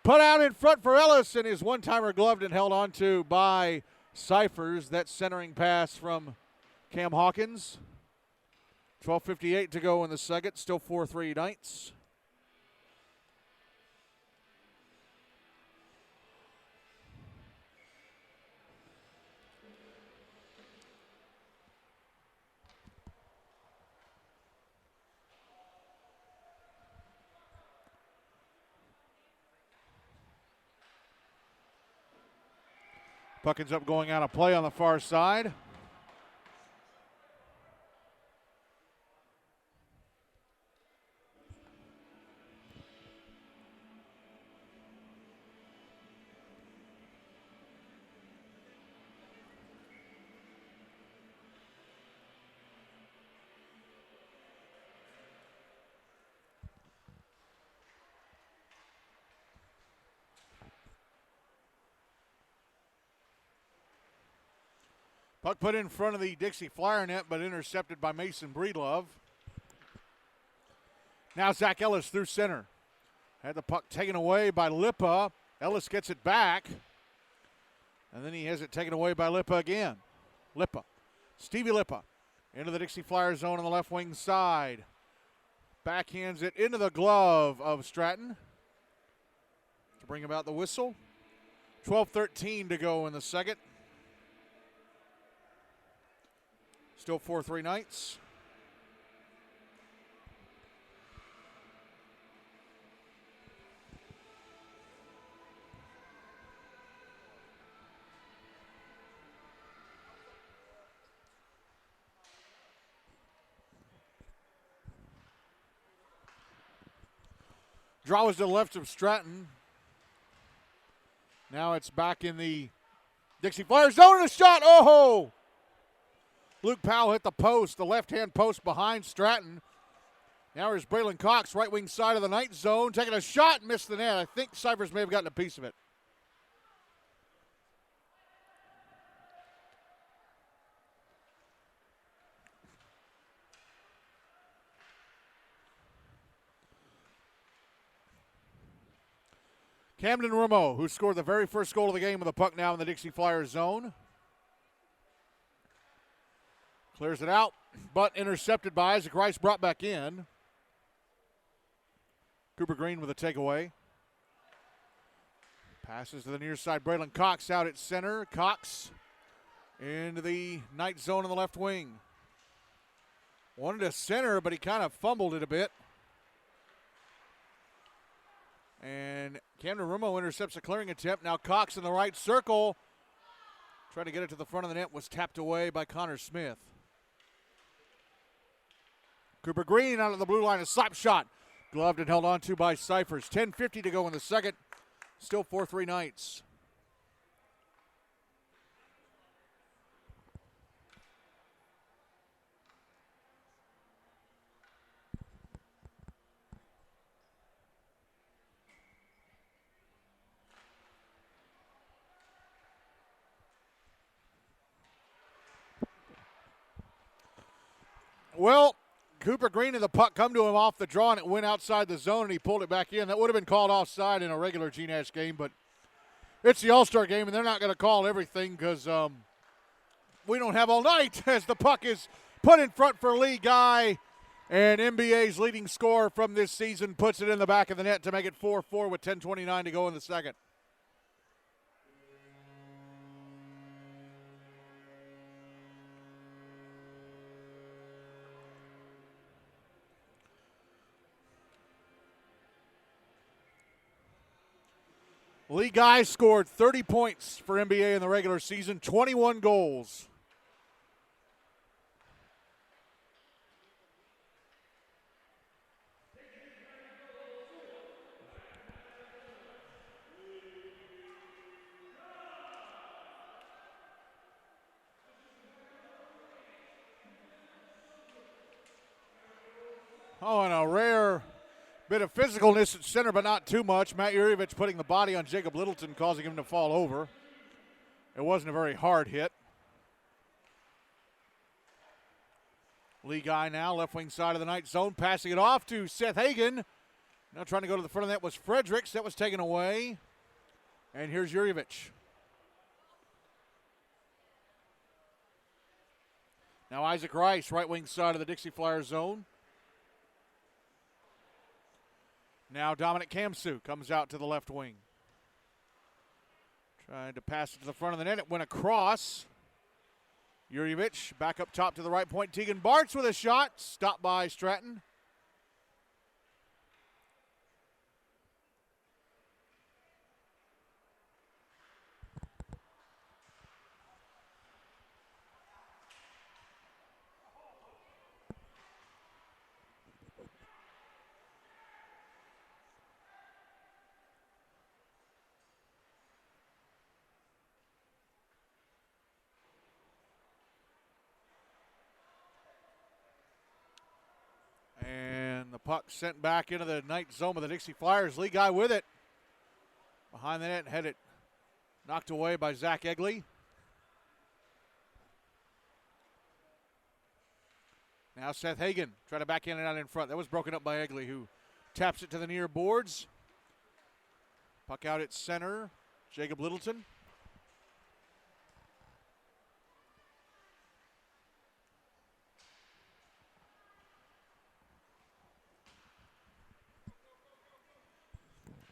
Put out in front for Ellis, and his one-timer gloved and held onto by Cyphers. That centering pass from Cam Hawkins. 12:58 to go in the second. Still 4-3 Knights. Puck ends up going out of play on the far side. Puck put in front of the Dixie Flyer net, but intercepted by Mason Breedlove. Now Zach Ellis through center. Had the puck taken away by Lippa. Ellis gets it back. And then he has it taken away by Lippa again. Lippa. Stevie Lippa into the Dixie Flyer zone on the left wing side. Backhands it into the glove of Stratton to bring about the whistle. 12:13 to go in the second. Still 4-3 Knights. Draw was to the left of Stratton. Now it's back in the Dixie Flyers zone and a shot. Oh! Luke Powell hit the post, the left-hand post behind Stratton. Now here's Braylon Cox, right wing side of the Knight zone, taking a shot, missed the net. I think Cyphers may have gotten a piece of it. Camden Ramo, who scored the very first goal of the game with the puck now in the Dixie Flyers zone. Clears it out, but intercepted by Isaac Rice, brought back in. Cooper Green with a takeaway. Passes to the near side. Braylon Cox out at center. Cox into the Knight zone on the left wing. Wanted to center, but he kind of fumbled it a bit. And Camden Ramo intercepts a clearing attempt. Now Cox in the right circle. Trying to get it to the front of the net, was tapped away by Connor Smith. Cooper Green out of the blue line, a slap shot. Gloved and held on to by Cyphers. 10:50 to go in the second. Still 4-3 Knights. Well, Cooper Green and the puck come to him off the draw, and it went outside the zone, and he pulled it back in. That would have been called offside in a regular GNASH game, but it's the All-Star game, and they're not going to call everything because we don't have all night as the puck is put in front for Lee Guy, and NBA's leading scorer from this season puts it in the back of the net to make it 4-4 with 10:29 to go in the second. Lee Guy scored 30 points for NBA in the regular season, 21 goals. Oh, and a rare bit of physicalness at center, but not too much. Matt Yurievich putting the body on Jacob Littleton, causing him to fall over. It wasn't a very hard hit. Lee Guy now, left wing side of the Knights zone, passing it off to Seth Hagen. Now trying to go to the front of that was Fredericks. That was taken away. And here's Yurievich. Now Isaac Rice, right wing side of the Dixie Flyers zone. Now Dominic Kamsu comes out to the left wing. Trying to pass it to the front of the net. It went across. Yurievich back up top to the right point. Tegan Bartz with a shot. Stopped by Stratton. And the puck sent back into the Knight zone of the Dixie Flyers. Lee Guy with it. Behind the net, had it knocked away by Zach Egley. Now Seth Hagen trying to back in and out in front. That was broken up by Egley, who taps it to the near boards. Puck out at center. Jacob Littleton.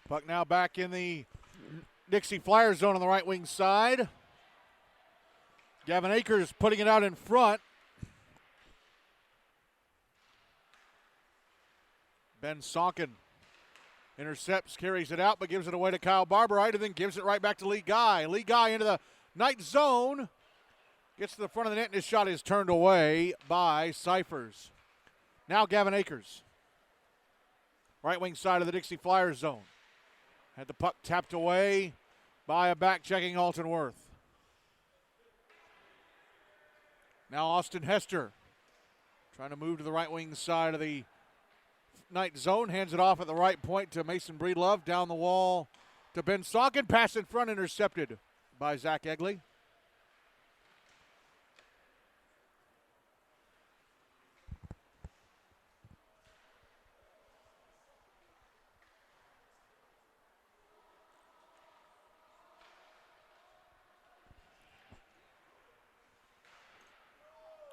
Puck now back in the Dixie Flyers zone on the right wing side. Gavin Akers putting it out in front. Ben Sonkin intercepts, carries it out, but gives it away to Kyle Barberite, and then gives it right back to Lee Guy. Lee Guy into the Knight zone. Gets to the front of the net, and his shot is turned away by Cyphers. Now Gavin Akers. Right wing side of the Dixie Flyers zone. Had the puck tapped away by a back-checking Alton Worth. Now Austin Hester trying to move to the right wing side of the Knight zone. Hands it off at the right point to Mason Breedlove. Down the wall to Ben Sonkin. Pass in front, intercepted by Zach Egley.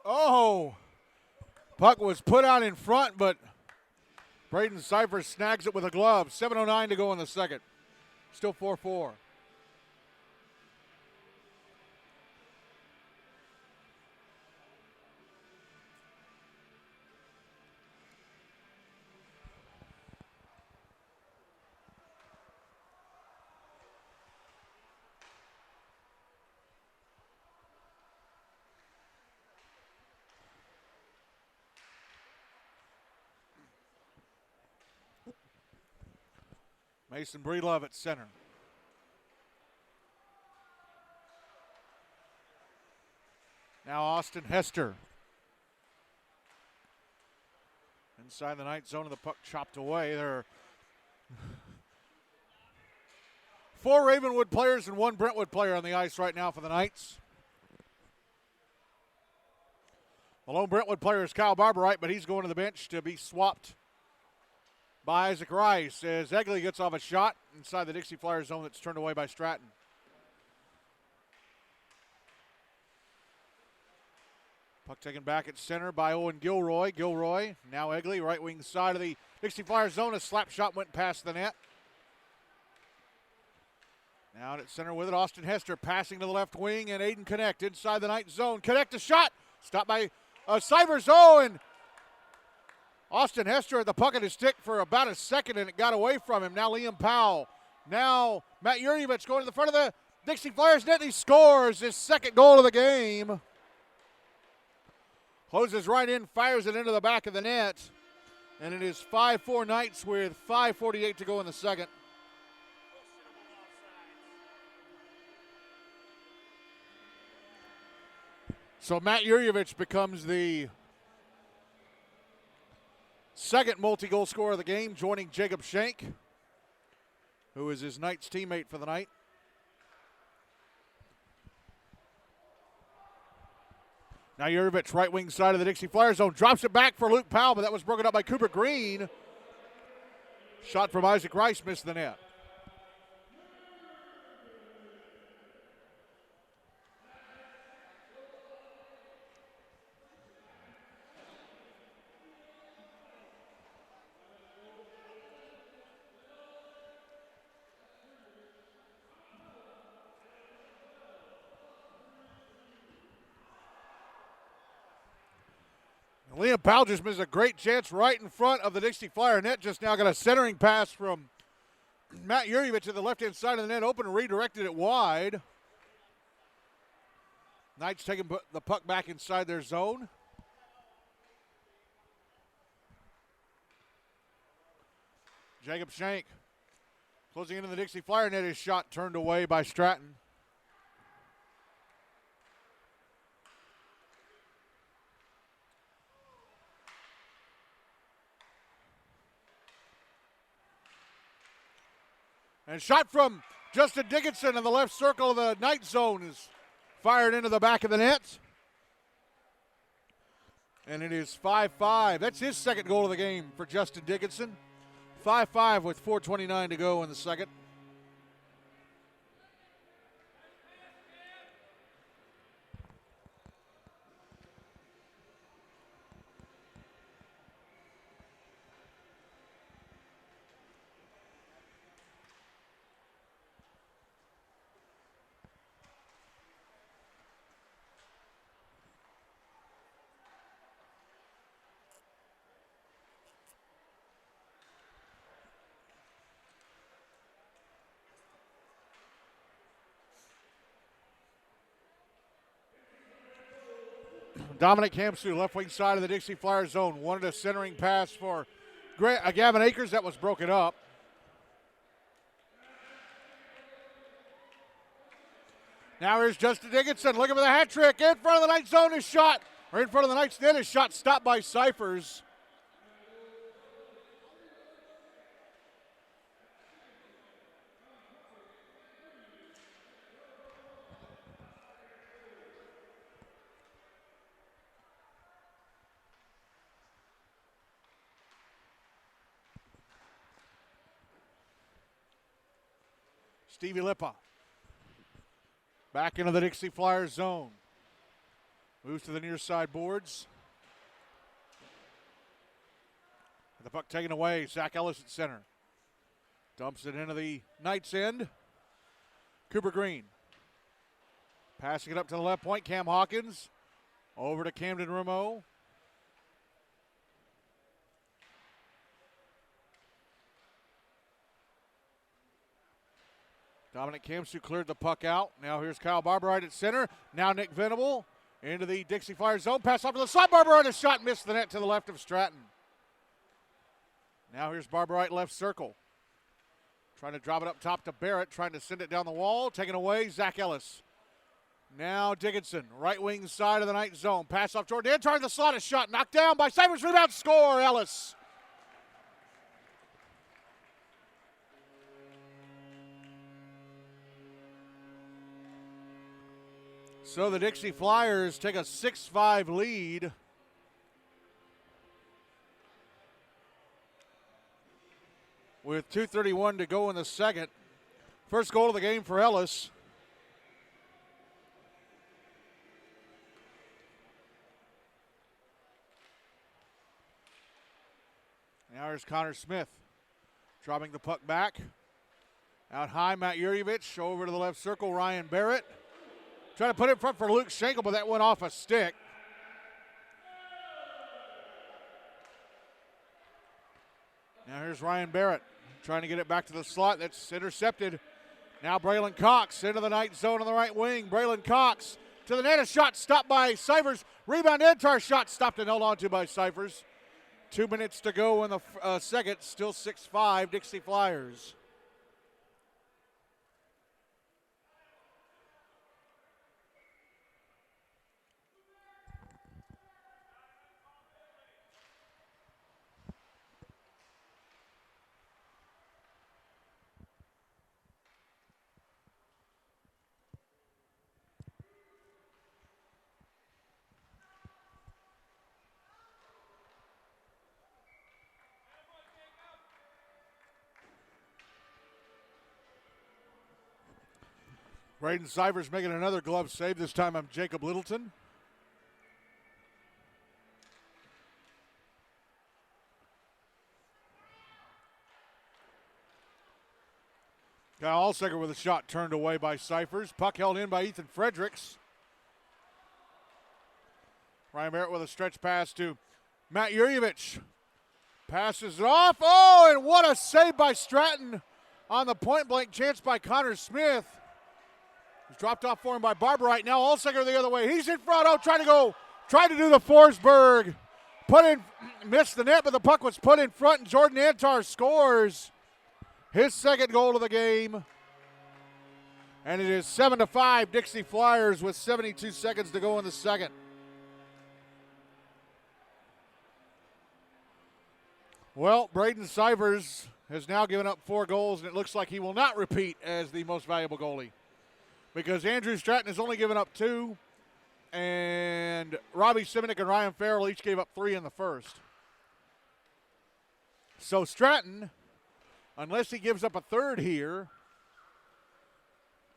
Oh, puck was put out in front, but Braden Cyphers snags it with a glove. 7:09 to go in the second. Still 4-4. Mason Breedlove at center. Now Austin Hester. Inside the Knight zone, of the puck chopped away. There are 4 Ravenwood players and 1 Brentwood player on the ice right now for the Knights. The lone Brentwood player is Kyle Barberite, but he's going to the bench to be swapped by Isaac Rice as Egley gets off a shot inside the Dixie Flyers zone that's turned away by Stratton. Puck taken back at center by Owen Gilroy. Gilroy, now Egley, right wing side of the Dixie Flyers zone. A slap shot went past the net. Now at center with it, Austin Hester passing to the left wing, and Aiden Connect inside the Knight zone. Connect a shot, stopped by Cyphers. Oh, and Austin Hester at the puck at his stick for about a second, and it got away from him. Now Liam Powell Now Matt Yurievich going to the front of the Dixie Flyers net, and he scores his second goal of the game. Closes right in, fires it into the back of the net, and it is 5-4 Knights with 5:48 to go in the second. So Matt Yurievich becomes the second multi-goal scorer of the game, joining Jacob Schenk, who is his Knights teammate for the night. Now Yurievich, right wing side of the Dixie Flyers zone, drops it back for Luke Powell, but that was broken up by Cooper Green. Shot from Isaac Rice missed the net. Liam Powell just missed a great chance right in front of the Dixie Flyer net. Just now got a centering pass from Matt Yurievich to the left-hand side of the net. Open and redirected it wide. Knights taking the puck back inside their zone. Jacob Schenk closing into the Dixie Flyer net. His shot turned away by Stratton. And shot from Justin Dickinson in the left circle of the Knight zone is fired into the back of the net. And it is 5-5. That's his second goal of the game for Justin Dickinson. 5-5 with 4:29 to go in the second. Dominic Hamsu, left wing side of the Dixie Flyers zone, wanted a centering pass for Gavin Akers. That was broken up. Now here's Justin Dickinson looking for the hat trick. In front of the Knights zone, his shot, or in front of the Knights net, his shot stopped by Cyphers. Stevie Lippa back into the Dixie Flyers zone. Moves to the near side boards. The puck taken away. Zach Ellis at center. Dumps it into the Knights end. Cooper Green. Passing it up to the left point. Cam Hawkins. Over to Camden Rameau. Dominic Kamsu cleared the puck out. Now here's Kyle Barberite at center. Now Nick Venable into the Dixie Flyers zone. Pass off to the slot. Barberite, a shot missed the net to the left of Stratton. Now here's Barberite left circle. Trying to drop it up top to Barrett. Trying to send it down the wall. Taken away, Zach Ellis. Now Dickinson, right wing side of the Knight zone. Pass off Jordan. Trying the slot. A shot knocked down by Cyphers. Rebound, score, Ellis. So the Dixie Flyers take a 6-5 lead. With 2:31 to go in the second. First goal of the game for Ellis. Now here's Connor Smith. Dropping the puck back. Out high, Matt Yurievich. Over to the left circle, Ryan Barrett. Trying to put it in front for Luke Schenkel, but that went off a stick. Now here's Ryan Barrett. Trying to get it back to the slot. That's intercepted. Now Braylon Cox into the night zone on the right wing. Braylon Cox to the net. A shot stopped by Cyphers. Rebound Antar. Shot stopped and held on to by Cyphers. 2 minutes to go in the second. Still 6-5 Dixie Flyers. Braden Cyphers making another glove save. This time I'm Jacob Littleton. Kyle Allsecker with a shot turned away by Cyphers. Puck held in by Ethan Fredericks. Ryan Barrett with a stretch pass to Matt Yurjevich. Passes it off. Oh, and what a save by Stratton on the point-blank chance by Connor Smith. It's dropped off for him by Barber right now. Allsecker the other way. He's in front. Oh, trying to do the Forsberg. Missed the net, but the puck was put in front, and Jordan Antar scores his second goal of the game. And it is 7-5 Dixie Flyers with 72 seconds to go in the second. Well, Braden Cyphers has now given up 4 goals, and it looks like he will not repeat as the most valuable goalie, because Andrew Stratton has only given up 2, and Robbie Simonik and Ryan Farrell each gave up 3 in the first. So Stratton, unless he gives up a third here,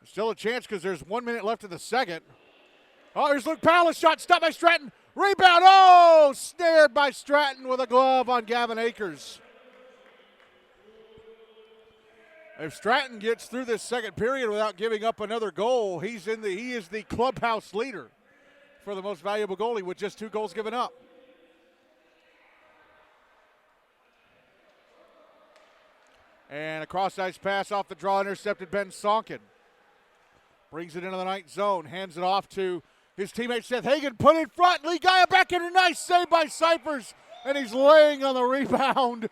still a chance because there's 1 minute left in the second. Oh, here's Luke Powell, a shot stopped by Stratton. Rebound, oh, snared by Stratton with a glove on Gavin Akers. If Stratton gets through this second period without giving up another goal, he is the clubhouse leader for the most valuable goalie with just 2 goals given up. And a cross-ice pass off the draw, intercepted Ben Sonkin. Brings it into the night zone, hands it off to his teammate Seth Hagen, put in front, Lee Gaia back in, a nice save by Cyphers, and he's laying on the rebound.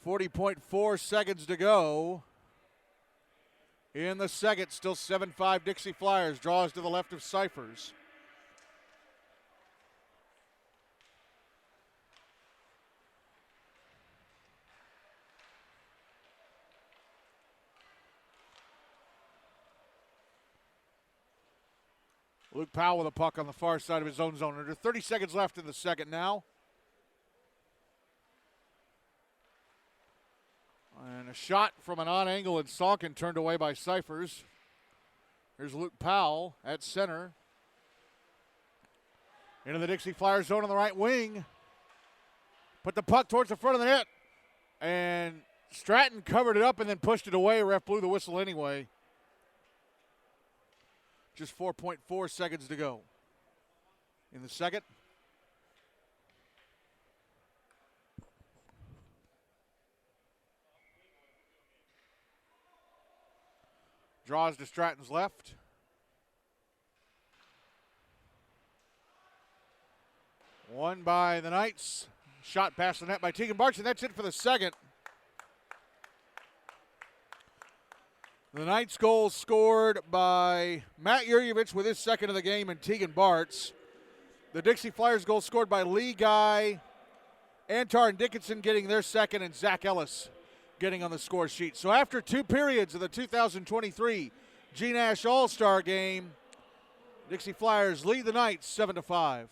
40.4 seconds to go in the second. Still 7-5 Dixie Flyers. Draws to the left of Cyphers. Luke Powell with a puck on the far side of his own zone. Under 30 seconds left in the second now. And a shot from an on angle, and Sonkin turned away by Cyphers. Here's Luke Powell at center. Into the Dixie Flyers zone on the right wing. Put the puck towards the front of the net. And Stratton covered it up and then pushed it away. Ref blew the whistle anyway. Just 4.4 seconds to go in the second. Draws to Stratton's left. Won by the Knights. Shot past the net by Tegan Bartz, and that's it for the second. The Knights goal scored by Matt Yurjevich with his second of the game and Tegan Bartz. The Dixie Flyers goal scored by Lee Guy, Antar and Dickinson getting their second, and Zach Ellis getting on the score sheet. So after 2 periods of the 2023 GNASH All-Star Game, Dixie Flyers lead the Knights 7-5.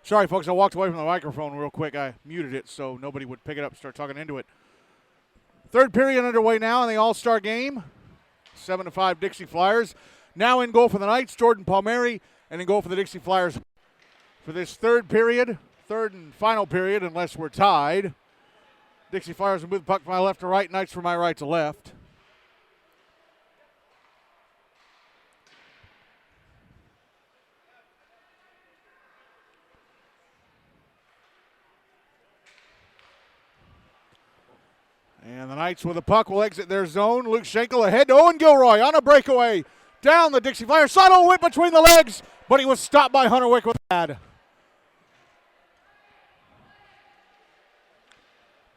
Sorry, folks, I walked away from the microphone real quick. I muted it so nobody would pick it up and start talking into it. Third period underway now in the All-Star game. 7-5 Dixie Flyers. Now in goal for the Knights, Jordan Palmieri, and in goal for the Dixie Flyers for this third period, third and final period, unless we're tied. Dixie Flyers will move the puck from my left to right, Knights from my right to left. And the Knights with the puck will exit their zone. Luke Schenkel ahead to Owen Gilroy on a breakaway. Down the Dixie Flyers. Sato went between the legs, but he was stopped by Hunter Wick with a pad.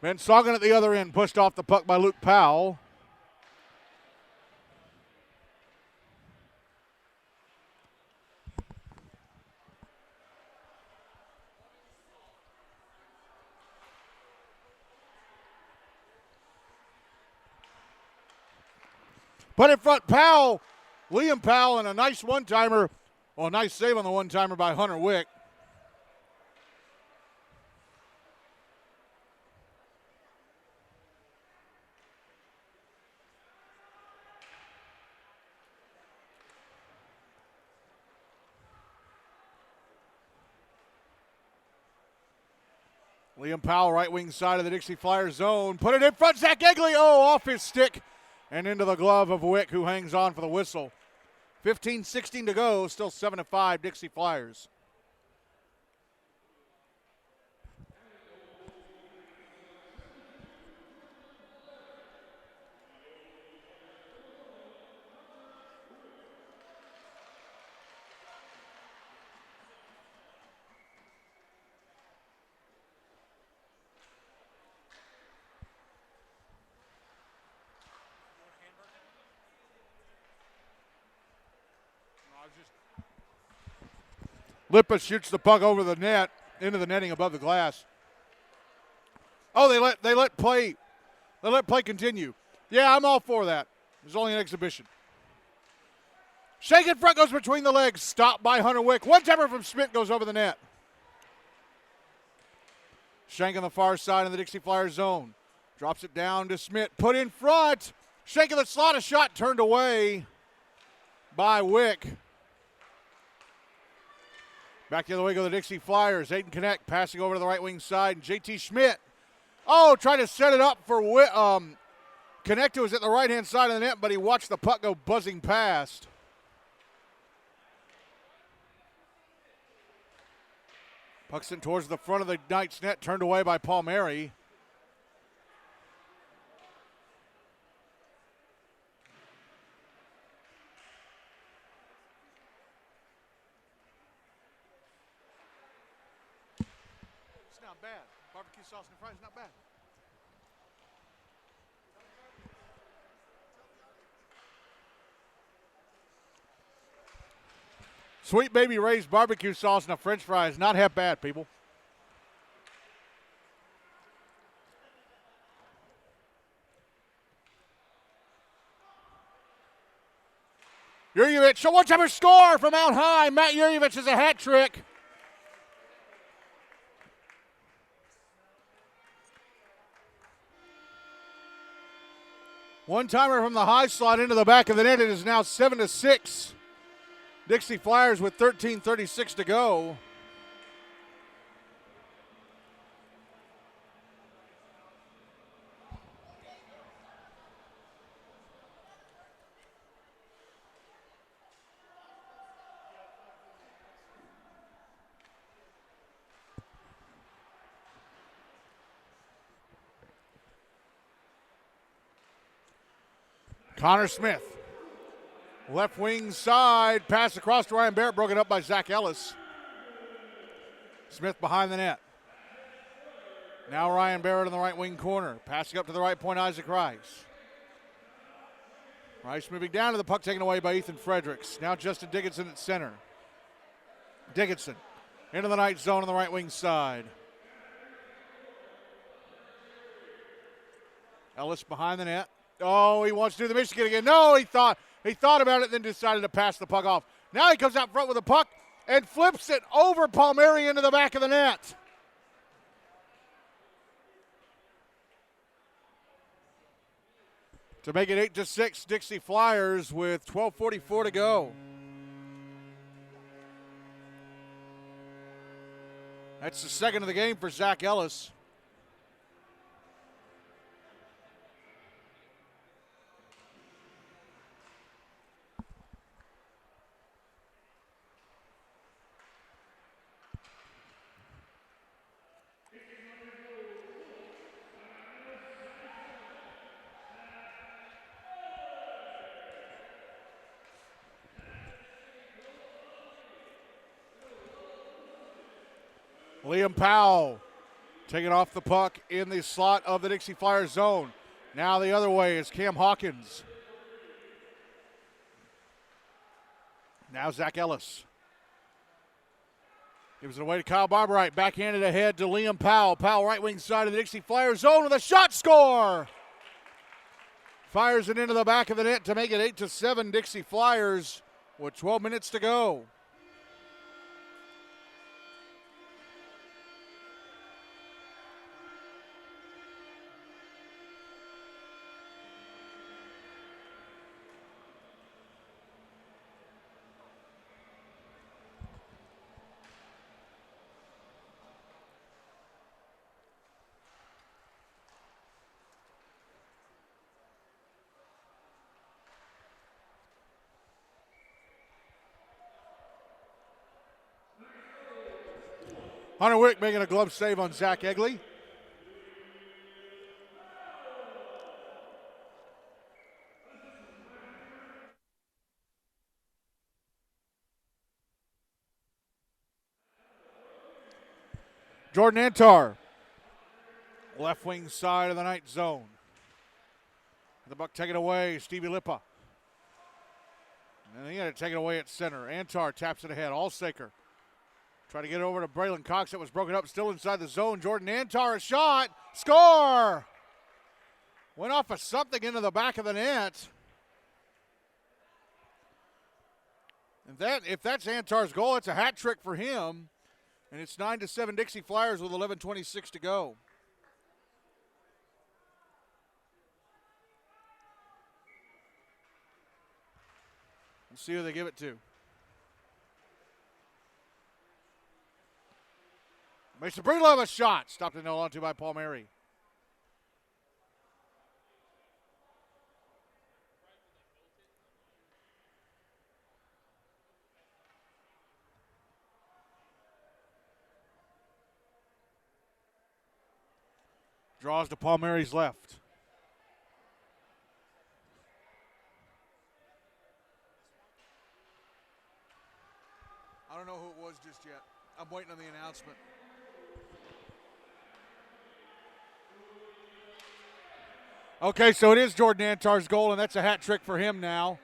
Ben Saugan at the other end pushed off the puck by Luke Powell. But in front, Powell, Liam Powell, and a nice one-timer. Well, a nice save on the one-timer by Hunter Wick. Liam Powell, right wing side of the Dixie Flyers zone. Put it in front, Zach Egley. Oh, off his stick and into the glove of Wick, who hangs on for the whistle. 15-16 to go, still 7-5 Dixie Flyers. Lippis shoots the puck over the net, into the netting above the glass. Oh, they let play continue. Yeah, I'm all for that. It was only an exhibition. Shake in front, goes between the legs, stopped by Hunter Wick. One-timer from Schmidt goes over the net. Shank on the far side of the Dixie Flyers zone. Drops it down to Schmidt. Put in front. Shank in the slot, a shot turned away by Wick. Back the other way go the Dixie Flyers. Aiden Connect passing over to the right wing side. And JT Schmidt. Oh, trying to set it up for Connect, who was at the right-hand side of the net, but he watched the puck go buzzing past. Puck's in towards the front of the Knights net, turned away by Palmieri. It's not bad. Barbecue sauce and fries, not bad. Sweet Baby Ray's barbecue sauce and a french fries, not half bad, people. Yurjevich, a one-timer score from out high. Matt Yurjevich is a hat trick. One-timer from the high slot into the back of the net. It is now 7-6. Dixie Flyers with 13:36 to go. Connor Smith. Left wing side, pass across to Ryan Barrett, broken up by Zach Ellis. Smith behind the net. Now Ryan Barrett in the right wing corner. Passing up to the right point, Isaac Rice. Rice moving down to the puck, taken away by Ethan Fredericks. Now Justin Dickinson at center. Dickinson into the Knights zone on the right wing side. Ellis behind the net. Oh, he wants to do the Michigan again. No, he thought about it, then decided to pass the puck off. Now he comes out front with the puck, and flips it over Palmieri into the back of the net. To make it 8-6, Dixie Flyers with 12:44 to go. That's the second of the game for Zach Ellis. Liam Powell taking off the puck in the slot of the Dixie Flyers zone. Now the other way is Cam Hawkins. Now Zach Ellis. Gives it away to Kyle Barberite. Backhanded ahead to Liam Powell. Powell right wing side of the Dixie Flyers zone with a shot, score! Fires it into the back of the net to make it 8-7 Dixie Flyers with 12 minutes to go. Hunter Wick making a glove save on Zach Egley. Jordan Antar, left wing side of the night zone. The buck taken away, Stevie Lippa. And he had to take it away at center. Antar taps it ahead, Allsaker. Try to get it over to Braylon Cox. That was broken up, still inside the zone. Jordan Antar, a shot, score! Went off of something into the back of the net. And if that's Antar's goal, it's a hat trick for him. And it's 9-7 Dixie Flyers with 11:26 to go. Let's see who they give it to. Mason Breedlove a shot. Stopped and held onto by Palmieri. Draws to Palmieri's left. I don't know who it was just yet. I'm waiting on the announcement. Okay, so it is Jordan Antar's goal, and that's a hat trick for him now.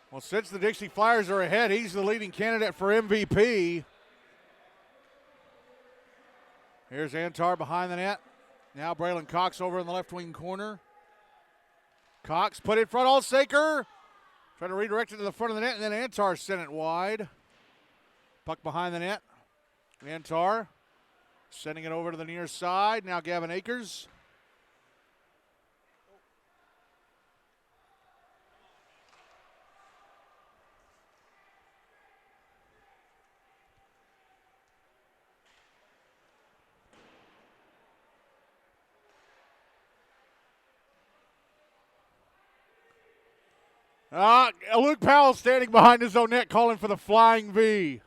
Well, since the Dixie Flyers are ahead, he's the leading candidate for MVP. Here's Antar behind the net. Now Braylon Cox over in the left wing corner. Cox put it in front, Allsaker. Trying to redirect it to the front of the net, and then Antar sent it wide. Puck behind the net. Antar sending it over to the near side. Now Gavin Akers. Luke Powell standing behind his own net calling for the flying V.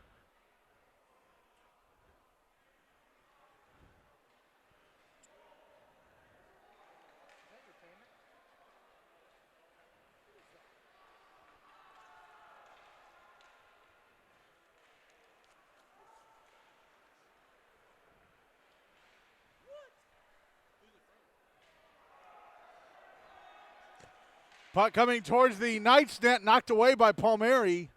Puck coming towards the Knights net, knocked away by Palmieri.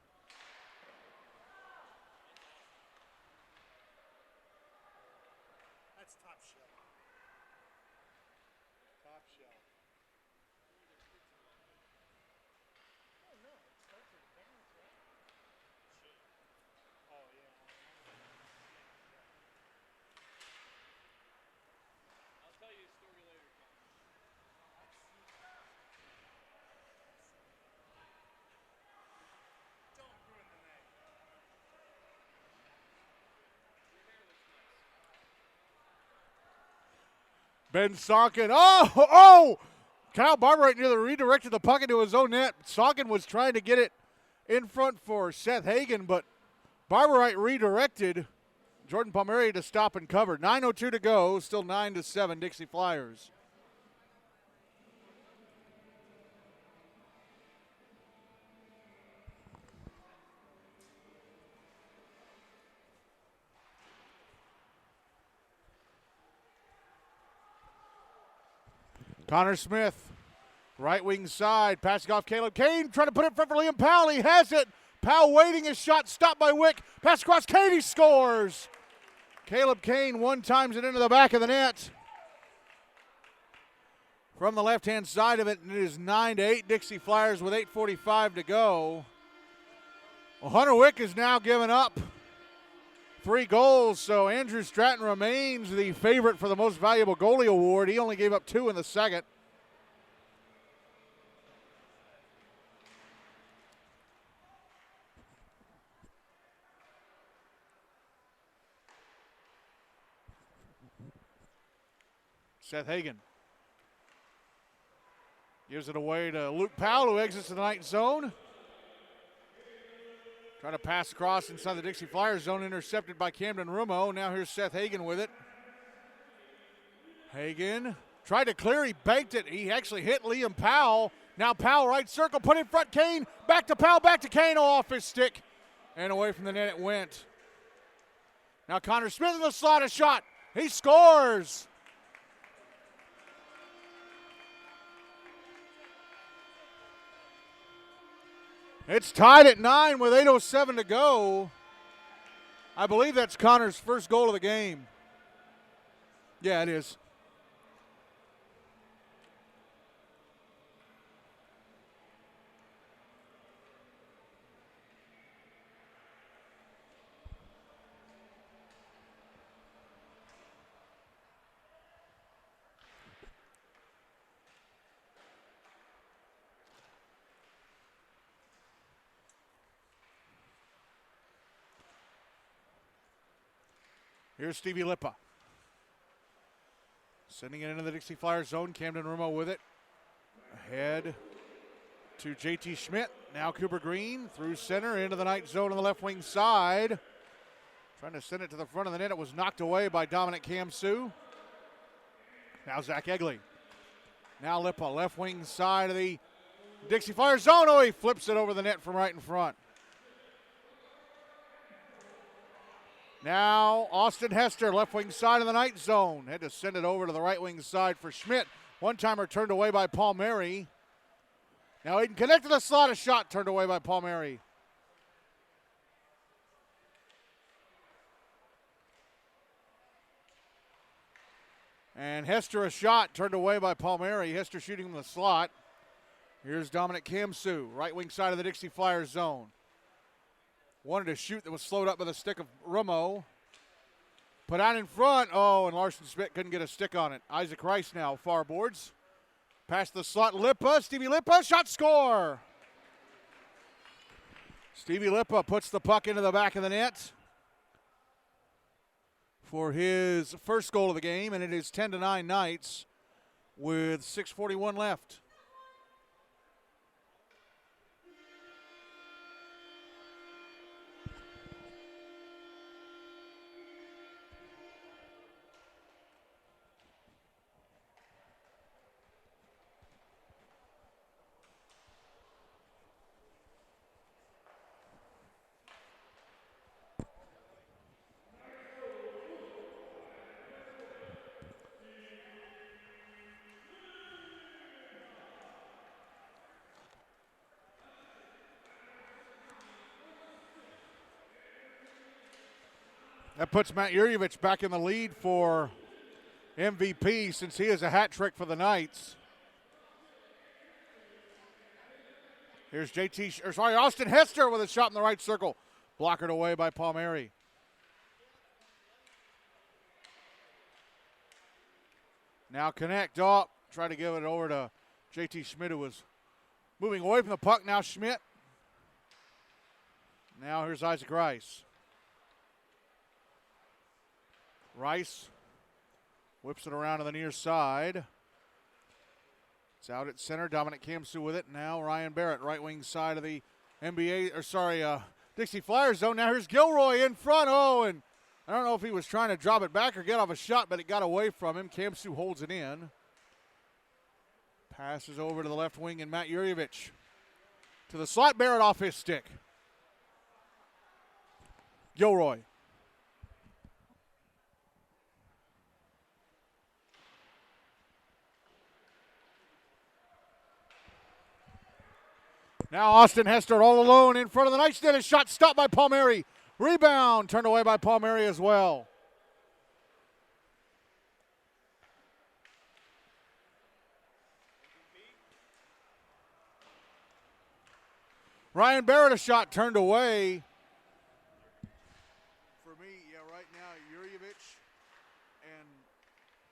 That's top shelf. Top shelf. Ben Sonkin. Oh! Kyle Barberite nearly redirected the puck into his own net. Sonkin was trying to get it in front for Seth Hagen, but Barberite redirected Jordan Palmieri to stop and cover. 9:02 to go, still 9-7 Dixie Flyers. Connor Smith, right wing side, passing off Caleb Kane, trying to put it in front for Liam Powell. He has it. Powell waiting, his shot stopped by Wick. Pass across, Kane, he scores. Caleb Kane one-times it into the back of the net. From the left-hand side of it, and it is 9-8 Dixie Flyers with 8:45 to go. Well, Hunter Wick has now given up 3 goals, so Andrew Stratton remains the favorite for the most valuable goalie award. He only gave up 2 in the second. Seth Hagen gives it away to Luke Powell, who exits the night zone. Trying to pass across inside the Dixie Flyers zone, intercepted by Camden Rumo. Now here's Seth Hagen with it. Hagen tried to clear, he banked it. He actually hit Liam Powell. Now Powell right circle, put in front, Kane. Back to Powell, back to Kane, off his stick. And away from the net it went. Now Connor Smith in the slot, a shot. He scores. It's tied at 9 with 8:07 to go. I believe that's Connor's first goal of the game. Yeah, it is. Here's Stevie Lippa. Sending it into the Dixie Flyers zone. Camden Rumo with it. Ahead to JT Schmidt. Now Cooper Green through center into the night zone on the left wing side. Trying to send it to the front of the net. It was knocked away by Dominic Kamsu. Now Zach Egley. Now Lippa, left wing side of the Dixie Flyers zone. Oh, he flips it over the net from right in front. Now Austin Hester, left wing side of the night zone. Had to send it over to the right wing side for Schmidt. One-timer turned away by Palmieri. Now he can connect to the slot, a shot turned away by Palmieri. And Hester a shot turned away by Palmieri. Hester shooting from the slot. Here's Dominic Kamsu, right wing side of the Dixie Flyers zone. Wanted to shoot that was slowed up by the stick of Rumo. Put out in front. Oh, and Larson Schmidt couldn't get a stick on it. Isaac Rice now, far boards. Past the slot, Lippa, Stevie Lippa, shot, score. Stevie Lippa puts the puck into the back of the net for his first goal of the game, and it is 10-9 Knights with 6:41 left. That puts Matt Yurjevich back in the lead for MVP since he has a hat trick for the Knights. Here's Austin Hester with a shot in the right circle. Blockered away by Palmieri. Now connect up. Try to give it over to JT Schmidt, who was moving away from the puck. Now Schmidt. Now here's Isaac Rice. Rice Whips it around to the near side. It's out at center. Dominic Kamsu with it. Now Ryan Barrett, right wing side of the Dixie Flyers zone. Now here's Gilroy in front. Oh, and I don't know if he was trying to drop it back or get off a shot, but it got away from him. Kamsu holds it in. Passes over to the left wing, and Matt Yurievich to the slot. Barrett off his stick. Gilroy. Now Austin Hester all alone in front of the nightstand. A shot stopped by Palmieri. Rebound turned away by Palmieri as well. Ryan Barrett, a shot turned away. For me, right now, Yurievich and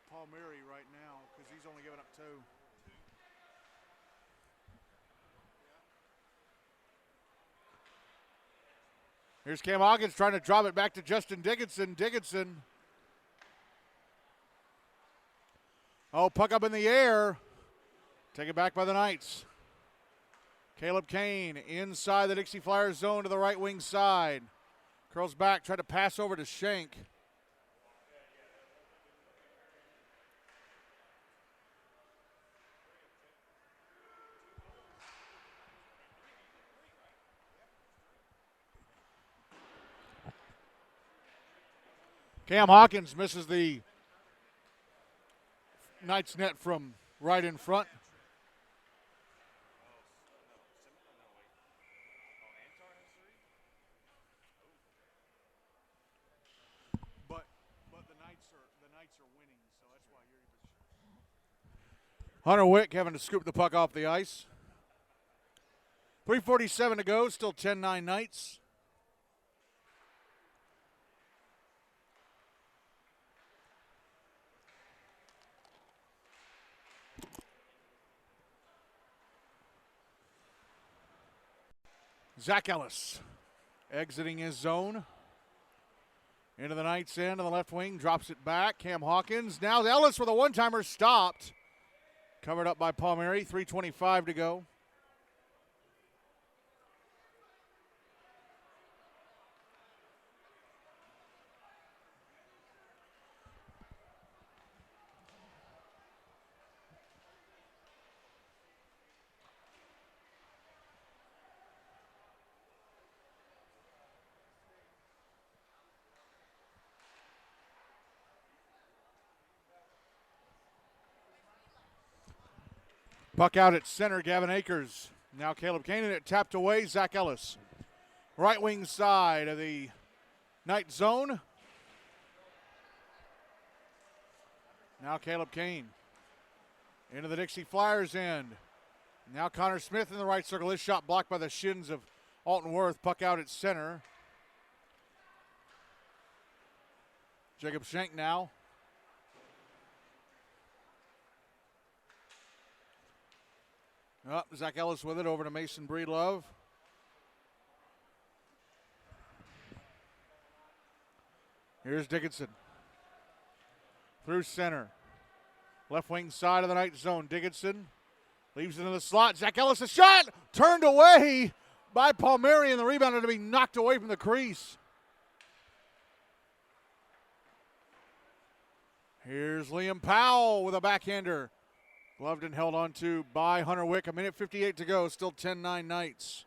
Palmieri right now, because he's only given up 2. Here's Cam Hawkins trying to drop it back to Justin Dickinson. Oh, puck up in the air. Take it back by the Knights. Caleb Kane inside the Dixie Flyers zone to the right wing side. Curls back, tried to pass over to Schenk. Cam Hawkins misses the Knights net from right in front. But the Knights are winning, so that's why Hunter Wick having to scoop the puck off the ice. 3:47 to go, still 10-9 Knights. Zach Ellis exiting his zone. Into the Knights end on the left wing, drops it back. Cam Hawkins. Now Ellis with a one-timer stopped. Covered up by Palmieri, 3:25 to go. Puck out at center, Gavin Akers. Now Caleb Kane, and it tapped away, Zach Ellis. Right wing side of the Knight zone. Now Caleb Kane. Into the Dixie Flyers end. Now Connor Smith in the right circle. His shot blocked by the shins of Alton Worth. Puck out at center. Jacob Schenk now. Zach Ellis with it over to Mason Breedlove. Here's Dickinson. Through center. Left wing side of the Knight zone. Dickinson leaves it in the slot. Zach Ellis, a shot! Turned away by Palmieri, and the rebound to be knocked away from the crease. Here's Liam Powell with a backhander. Gloved and held on to by Hunter Wick. 1:58 to go. Still 10-9 Knights.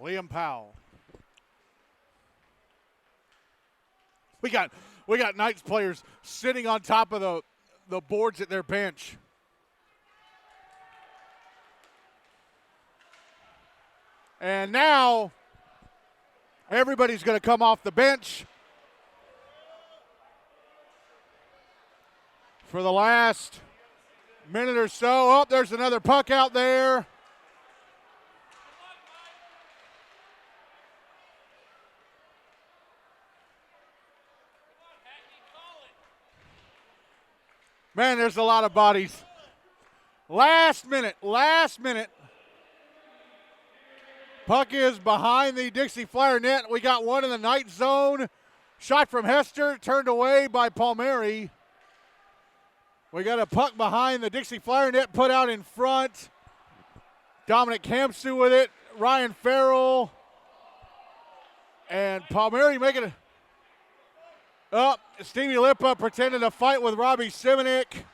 Liam Powell. We got Knights players sitting on top of the boards at their bench. And now everybody's going to come off the bench for the last Minute or so. Oh, there's another puck out there. Man, there's a lot of bodies. Last minute. Puck is behind the Dixie Flyer net. We got one in the night zone. Shot from Hester, turned away by Palmieri. We got a puck behind the Dixie Flyer net, put out in front. Dominic Campsu with it. Ryan Farrell. And Palmieri making it up. Stevie Lippa pretending to fight with Robbie Simonik.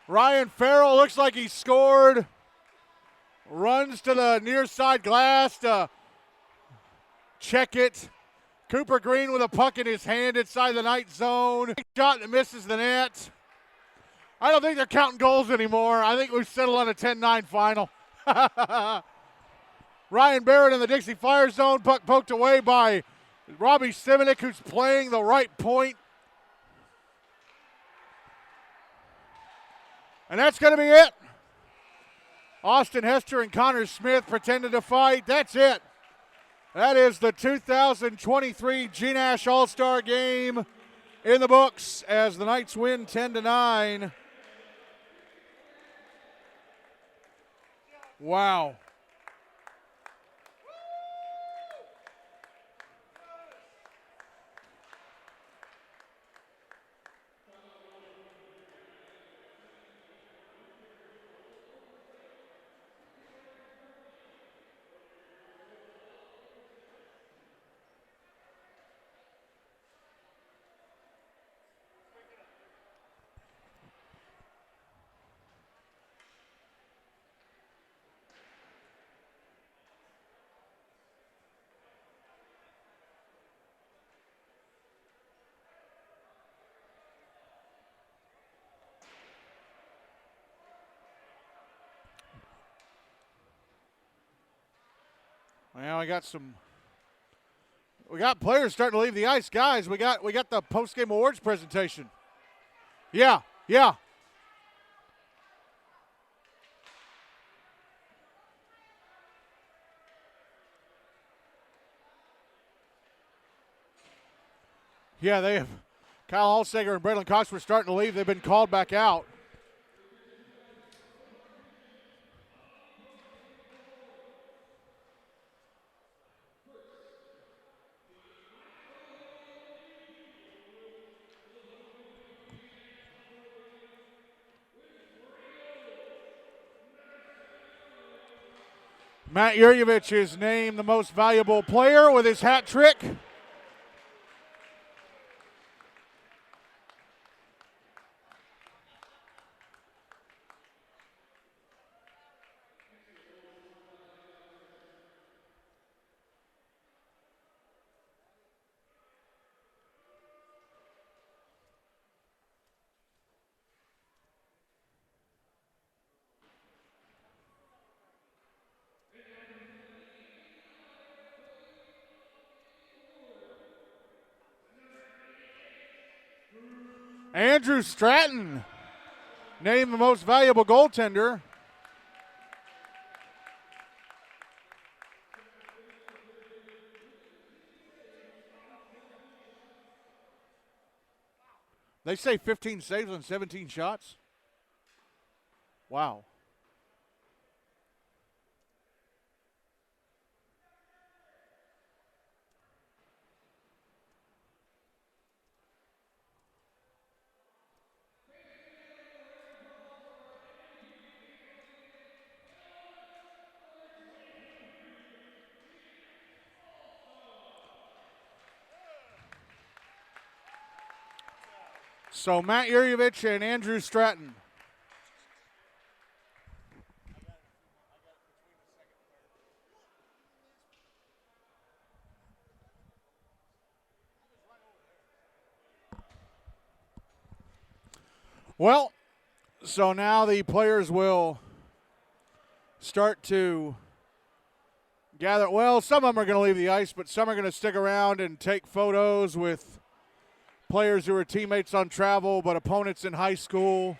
Ryan Farrell looks like he scored. Runs to the near side glass to check it. Cooper Green with a puck in his hand inside the night zone. Shot that misses the net. I don't think they're counting goals anymore. I think we've settled on a 10-9 final. Ryan Barrett in the Dixie Fire zone. Puck poked away by Robbie Simonik, who's playing the right point. And that's going to be it. Austin Hester and Connor Smith pretended to fight. That's it. That is the 2023 GNASH All-Star Game in the books as the Knights win 10-9. Wow. Well, we got players starting to leave the ice. Guys, we got the post-game awards presentation. Yeah. Yeah, they have. Kyle Allsager and Braylon Cox were starting to leave. They've been called back out. Matt Yurjevich is named the most valuable player with his hat trick. Andrew Stratton named the most valuable goaltender. They say 15 saves on 17 shots. Wow. So Matt Yurjevich and Andrew Stratton. Well, so now the players will start to gather. Well, some of them are going to leave the ice, but some are going to stick around and take photos with players who are teammates on travel but opponents in high school.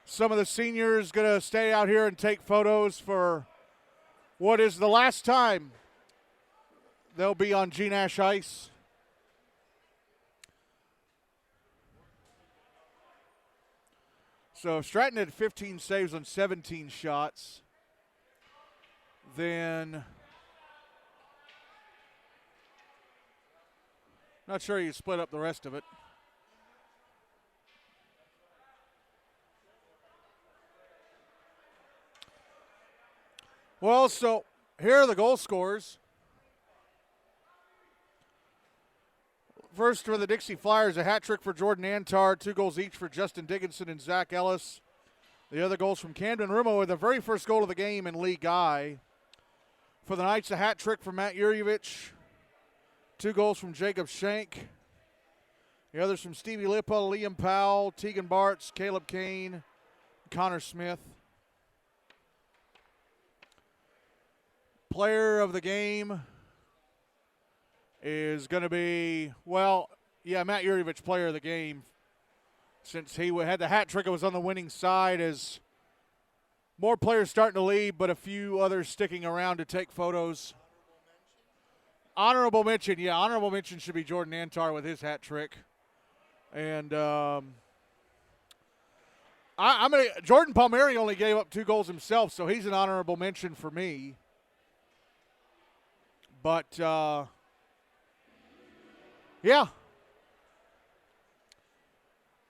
Some of the seniors going to stay out here and take photos for what is the last time they'll be on GNASH ice. So if Stratton had 15 saves on 17 shots, then not sure you split up the rest of it. Well, so here are the goal scorers. First for the Dixie Flyers, a hat trick for Jordan Antar, 2 goals each for Justin Dickinson and Zach Ellis. The other goals from Camden Rumo with the very first goal of the game in Lee Guy. For the Knights, a hat trick for Matt Yurievich, 2 goals from Jacob Shank. The others from Stevie Lippa, Liam Powell, Tegan Bartz, Caleb Kane, Connor Smith. Player of the game is going to be, Matt Yurievich, player of the game, since he had the hat trick. It was on the winning side as more players starting to leave, but a few others sticking around to take photos. Honorable mention should be Jordan Antar with his hat trick. And Jordan Palmieri only gave up 2 goals himself, so he's an honorable mention for me. But, yeah.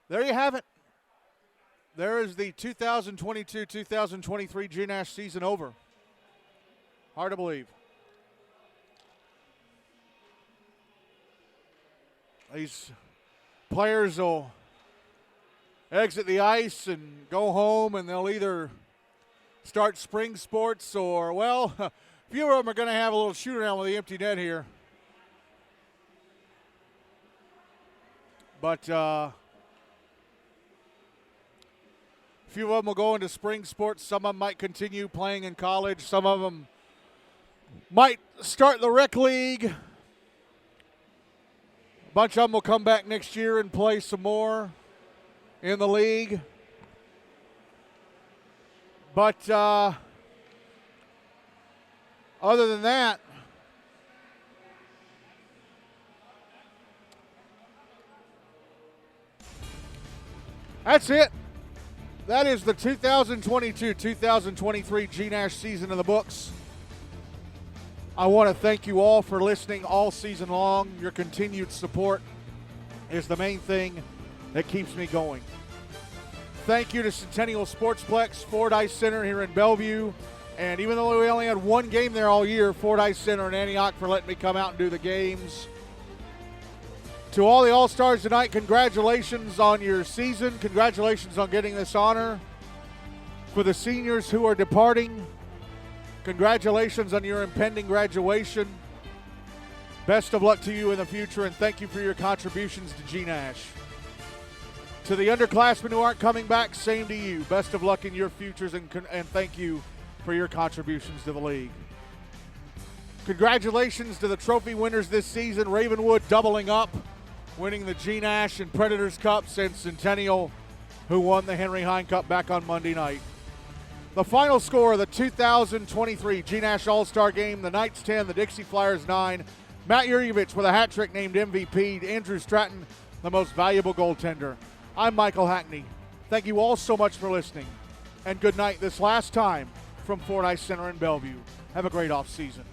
There you have it. There is the 2022-2023 GNASH season over. Hard to believe. These players will exit the ice and go home, and they'll either start spring sports or, a few of them are going to have a little shoot around with the empty net here. But a few of them will go into spring sports. Some of them might continue playing in college. Some of them might start the rec league. A bunch of them will come back next year and play some more in the league. But other than that, that's it. That is the 2022-2023 GNASH season in the books. I want to thank you all for listening all season long. Your continued support is the main thing that keeps me going. Thank you to Centennial Sportsplex, Ford Ice Center here in Bellevue. And even though we only had 1 game there all year, Ford Ice Center in Antioch for letting me come out and do the games. To all the All-Stars tonight, congratulations on your season. Congratulations on getting this honor. For the seniors who are departing, congratulations on your impending graduation. Best of luck to you in the future, and thank you for your contributions to GNASH. To the underclassmen who aren't coming back, same to you. Best of luck in your futures, and thank you for your contributions to the league. Congratulations to the trophy winners this season. Ravenwood doubling up, winning the GNASH and Predators Cups, and Centennial, who won the Henry Hine Cup back on Monday night. The final score of the 2023 GNASH All-Star Game, the Knights 10, the Dixie Flyers 9. Matt Yurievich with a hat trick named MVP. Andrew Stratton, the most valuable goaltender. I'm Michael Hackney. Thank you all so much for listening. And good night this last time from Ford Ice Center in Bellevue. Have a great off season.